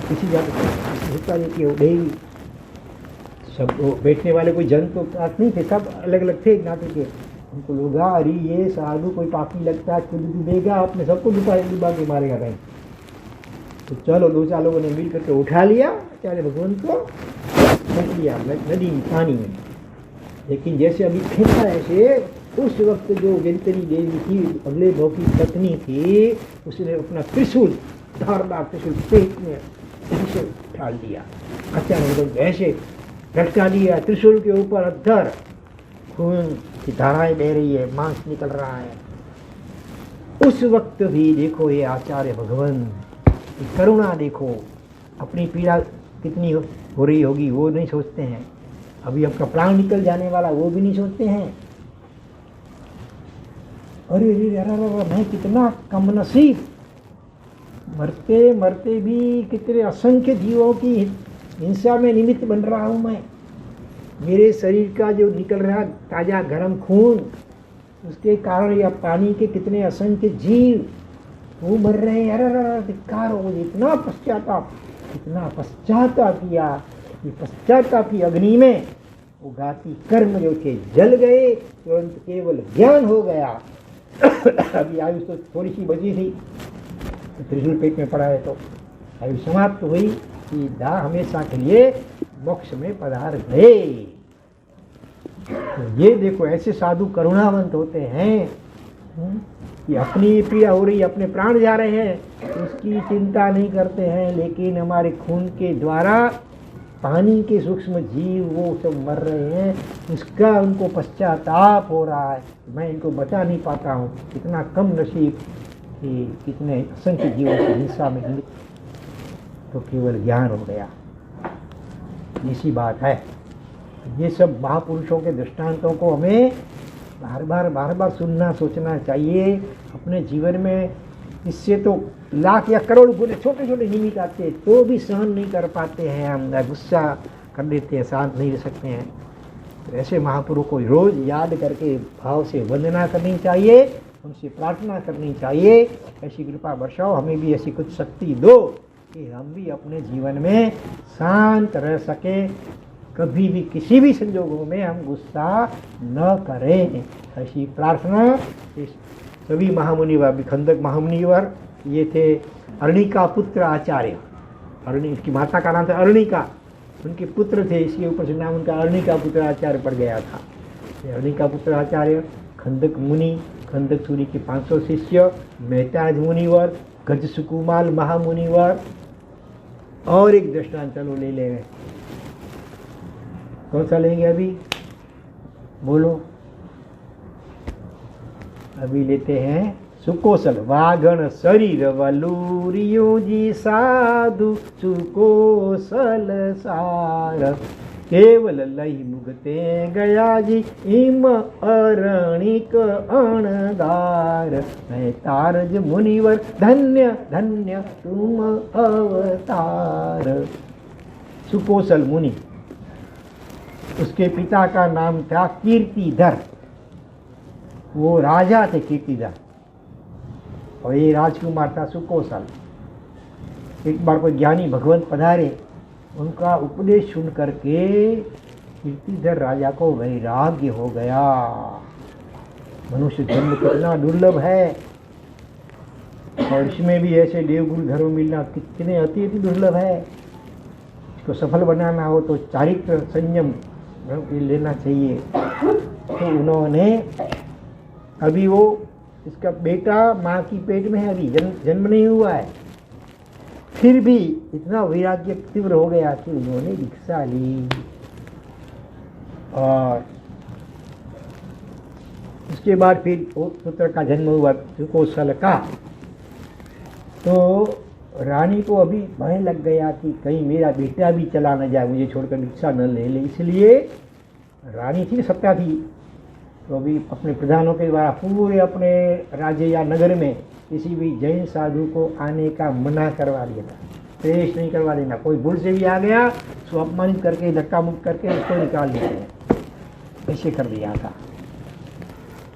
किसी जगह झुका देती है वो देवी। सब वो बैठने वाले कोई जन तो पास नहीं थे, सब अलग अलग थे नाते के। उनको लोग अरे ये साधु कोई पापी लगता है, खुद डूबेगा, अपने सबको डुबा के मारेगा कहीं। तो चलो 2-4 लोगों ने मिल करके उठा लिया आचार्य भगवान को, फेंक लिया नदी पानी में। लेकिन जैसे अभी फेंका ऐसे, उस वक्त जो वेंत्री देवी थी, अगले भाव की पत्नी थी, उसने अपना त्रिशूल, धारदार त्रिशूल पेट में ऐसे उठा लिया। आचार्य भगवान ऐसे लटका दिया, त्रिशूल के ऊपर अद्धर, खून की धाराएं बह रही है, मांस निकल रहा है। उस वक्त भी देखो ये आचार्य भगवान की करुणा देखो, अपनी पीड़ा कितनी हो रही होगी वो नहीं सोचते हैं, अभी आपका प्राण निकल जाने वाला वो भी नहीं सोचते हैं। अरे मैं कितना कमनसीब, मरते मरते भी कितने असंख्य जीवों की हिंसा में निमित्त बन रहा हूँ मैं। मेरे शरीर का जो निकल रहा ताज़ा गर्म खून, उसके कारण या पानी के कितने असंख्य जीव वो मर रहे हैं। अरे धिक्कार हो, मुझे इतना पश्चाताप किया कि पश्चाताप की अग्नि में वो घाती कर्म जो थे जल गए, तुरंत केवल ज्ञान हो गया। अभी आयु तो थोड़ी सी बची थी, त्रिशूल पेट में पड़ा है तो आयु समाप्त हुई, सीधा हमेशा के लिए मोक्ष में पधार गए। तो ये देखो ऐसे साधु करुणावंत होते हैं कि अपनी पीड़ा हो रही, अपने प्राण जा रहे हैं, उसकी चिंता नहीं करते हैं, लेकिन हमारे खून के द्वारा पानी के सूक्ष्म जीव वो सब मर रहे हैं, उसका उनको पश्चाताप हो रहा है, मैं इनको बचा नहीं पाता हूँ। कितना कम नसीब कि कितने असंख्य जीवों की हिंसा में निमित्त, तो केवल ज्ञान हो गया। ऐसी बात है। ये सब महापुरुषों के दृष्टांतों को हमें बार बार सुनना सोचना चाहिए अपने जीवन में। इससे तो लाख या करोड़ गुने छोटे छोटे निमित्त आते हैं तो भी सहन नहीं कर पाते हैं, हम गुस्सा कर देते हैं, शांत नहीं रह सकते हैं। तो ऐसे महापुरुषों को रोज याद करके भाव से वंदना करनी चाहिए, उनसे प्रार्थना करनी चाहिए, ऐसी कृपा बरसाओ, हमें भी ऐसी कुछ शक्ति दो कि हम भी अपने जीवन में शांत रह सके, कभी भी किसी भी संजोगों में हम गुस्सा न करें। ऐसी प्रार्थना इस सभी महामुनिवर, भी खंदक महामुनिवर ये थे अर्णिका पुत्र आचार्य, की माता का नाम था अर्णिका, उनके पुत्र थे, इसके ऊपर से नाम उनका अर्णिका पुत्र आचार्य पड़ गया था। अर्णिका पुत्र आचार्य, खंदक मुनि, खंदक सूरी के 500 शिष्य, मेहताज मुनिवर, गज सुकुमाल महामुनिवर। और एक दृष्टांत चलो ले लेंगे, कौन सा लेंगे अभी बोलो? अभी लेते हैं सुकोसल। वागण शरीर वलूरियों जी साधु सुकोसल सार, केवल लही मुगते गया जी इम अरणिक अणगार। मैं तारज मुनिवर धन्य धन्य तुम अवतार। सुकोसल मुनि, उसके पिता का नाम था कीर्तिधर, वो राजा थे कीर्तिधर, और ये राजकुमार था सुकोसल। एक बार कोई ज्ञानी भगवंत पधारे, उनका उपदेश सुन करके कीर्तिधर राजा को वैराग्य हो गया। मनुष्य जन्म कितना दुर्लभ है, और इसमें भी ऐसे देवगुरु घरों मिलना कितने अति दुर्लभ है। इसको सफल बनाना हो तो चारित्र संयम ये लेना चाहिए। तो उन्होंने अभी वो इसका बेटा माँ की पेट में है, अभी जन्म नहीं हुआ है, फिर भी इतना वैराग्य तीव्र हो गया कि उन्होंने दीक्षा ली। और उसके बाद फिर पुत्र का जन्म हुआ सुकोसल का। तो रानी को अभी भय लग गया कि कहीं मेरा बेटा भी चला न जाए, मुझे छोड़कर दीक्षा न ले ले, इसलिए रानी थी, सत्ता थी, तो अभी अपने प्रधानों के द्वारा पूरे अपने राज्य या नगर में किसी भी जैन साधु को आने का मना करवा दिया था, प्रवेश नहीं करवा देना। कोई भूल से भी आ गया तो अपमानित करके, धक्का मुक्त करके उसको निकाल देते हैं, ऐसे कर दिया था।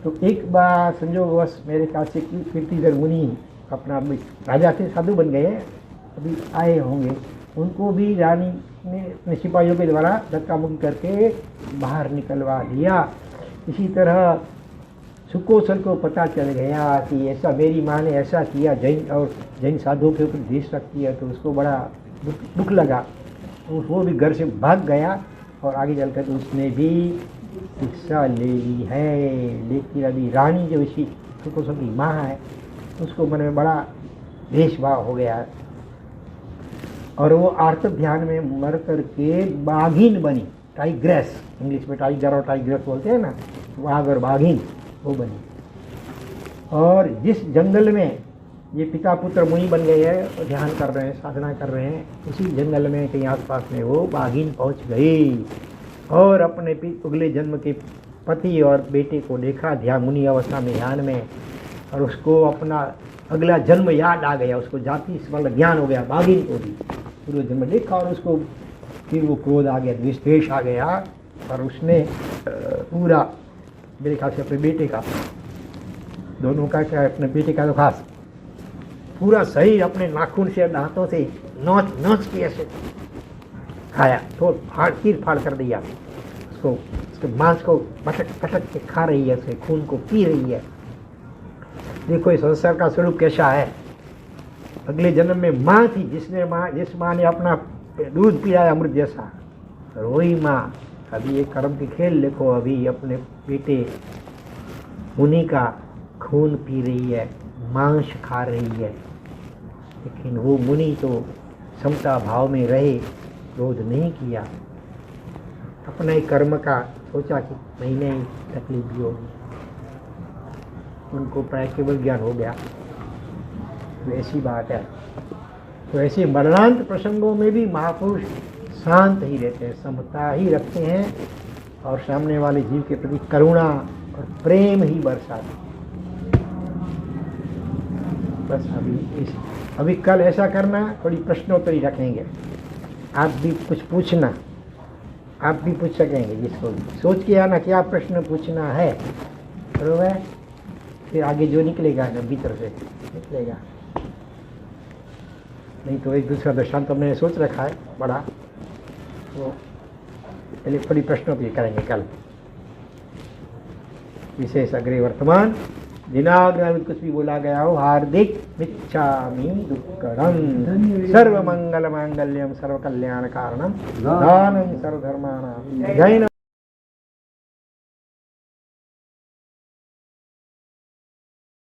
तो एक बार संयोगवश मेरे ख्याल से कीर्तिधर मुनि अपना राजा थे, साधु बन गए, अभी आए होंगे, उनको भी रानी ने अपने सिपाहियों के द्वारा धक्का मुक्त करके बाहर निकलवा दिया। इसी तरह सुकोसल को पता चल गया कि ऐसा मेरी माँ ने ऐसा किया, जैन साधुओं के ऊपर द्वेष रखती है, तो उसको बड़ा दुख लगा। तो वो भी घर से भाग गया और आगे चलकर उसने भी दीक्षा ले ली है। लेकिन अभी रानी जो इसी सुकोसल की माँ है, उसको मन में बड़ा द्वेषभाव हो गया और वो आर्त ध्यान में मर करके बाघिन बनी, टाइग्रेस, इंग्लिश में टाइगर और टाइग्रेस बोलते हैं ना, वाघ और बाघिन वो बनी। और जिस जंगल में ये पिता पुत्र मुनि बन गए हैं और ध्यान कर रहे हैं, साधना कर रहे हैं, उसी जंगल में कहीं आसपास में वो बाघिन पहुंच गई और अपने अगले जन्म के पति और बेटे को देखा ध्यान, मुनि अवस्था में ध्यान में, और उसको अपना अगला जन्म याद आ गया, उसको जाति वाला ज्ञान हो गया, बाघिन को भी पूर्व जन्म देखा, और उसको फिर वो क्रोध आ गया, द्वेष आ गया, और उसने पूरा मेरे ख्याल से अपने बेटे का, दोनों का क्या, अपने बेटे का तो खास पूरा शरीर अपने नाखून से, दांतों से नोच के ऐसे खाया, तो चीर फाड़ कर दिया उसको, उसके मांस को पटक के खा रही है, उसके खून को पी रही है। देखो इस संसार का स्वरूप कैसा है। अगले जन्म में माँ थी, जिस माँ ने अपना दूध पिलाया अमृत जैसा, वही माँ अभी एक कर्म के खेल देखो, अभी अपने बेटे मुनि का खून पी रही है, मांस खा रही है। लेकिन वो मुनि तो समता भाव में रहे, क्रोध नहीं किया, अपना ही कर्म का सोचा कि नहीं नहीं तकलीफ भी होगी, उनको प्राय केवल ज्ञान हो गया। तो ऐसी बात है। तो ऐसे मरणांत प्रसंगों में भी महापुरुष शांत ही रहते हैं, समता ही रखते हैं और सामने वाले जीव के प्रति करुणा और प्रेम ही बरसाते। बस अभी कल ऐसा करना, थोड़ी प्रश्नोत्तरी रखेंगे, आप भी कुछ पूछना, आप भी पूछ सकेंगे, जिसको सोच के आना क्या प्रश्न पूछना है, बरोबर। फिर आगे जो निकलेगा ना भीतर से निकलेगा, नहीं तो एक दूसरा दृष्टांत हमने सोच रखा है बड़ा, तो पहले थोड़ी प्रश्नोत्तरी करेंगे कल। विशेष अग्रे वर्तमान दिनाग्रह में कुछ भी बोला गया हो, हार्दिक मिच्छामि दुक्कडम, सर्व मंगल मांगल्यम सर्व कल्याण कारणम, दानम सर्वधर्माणां, जय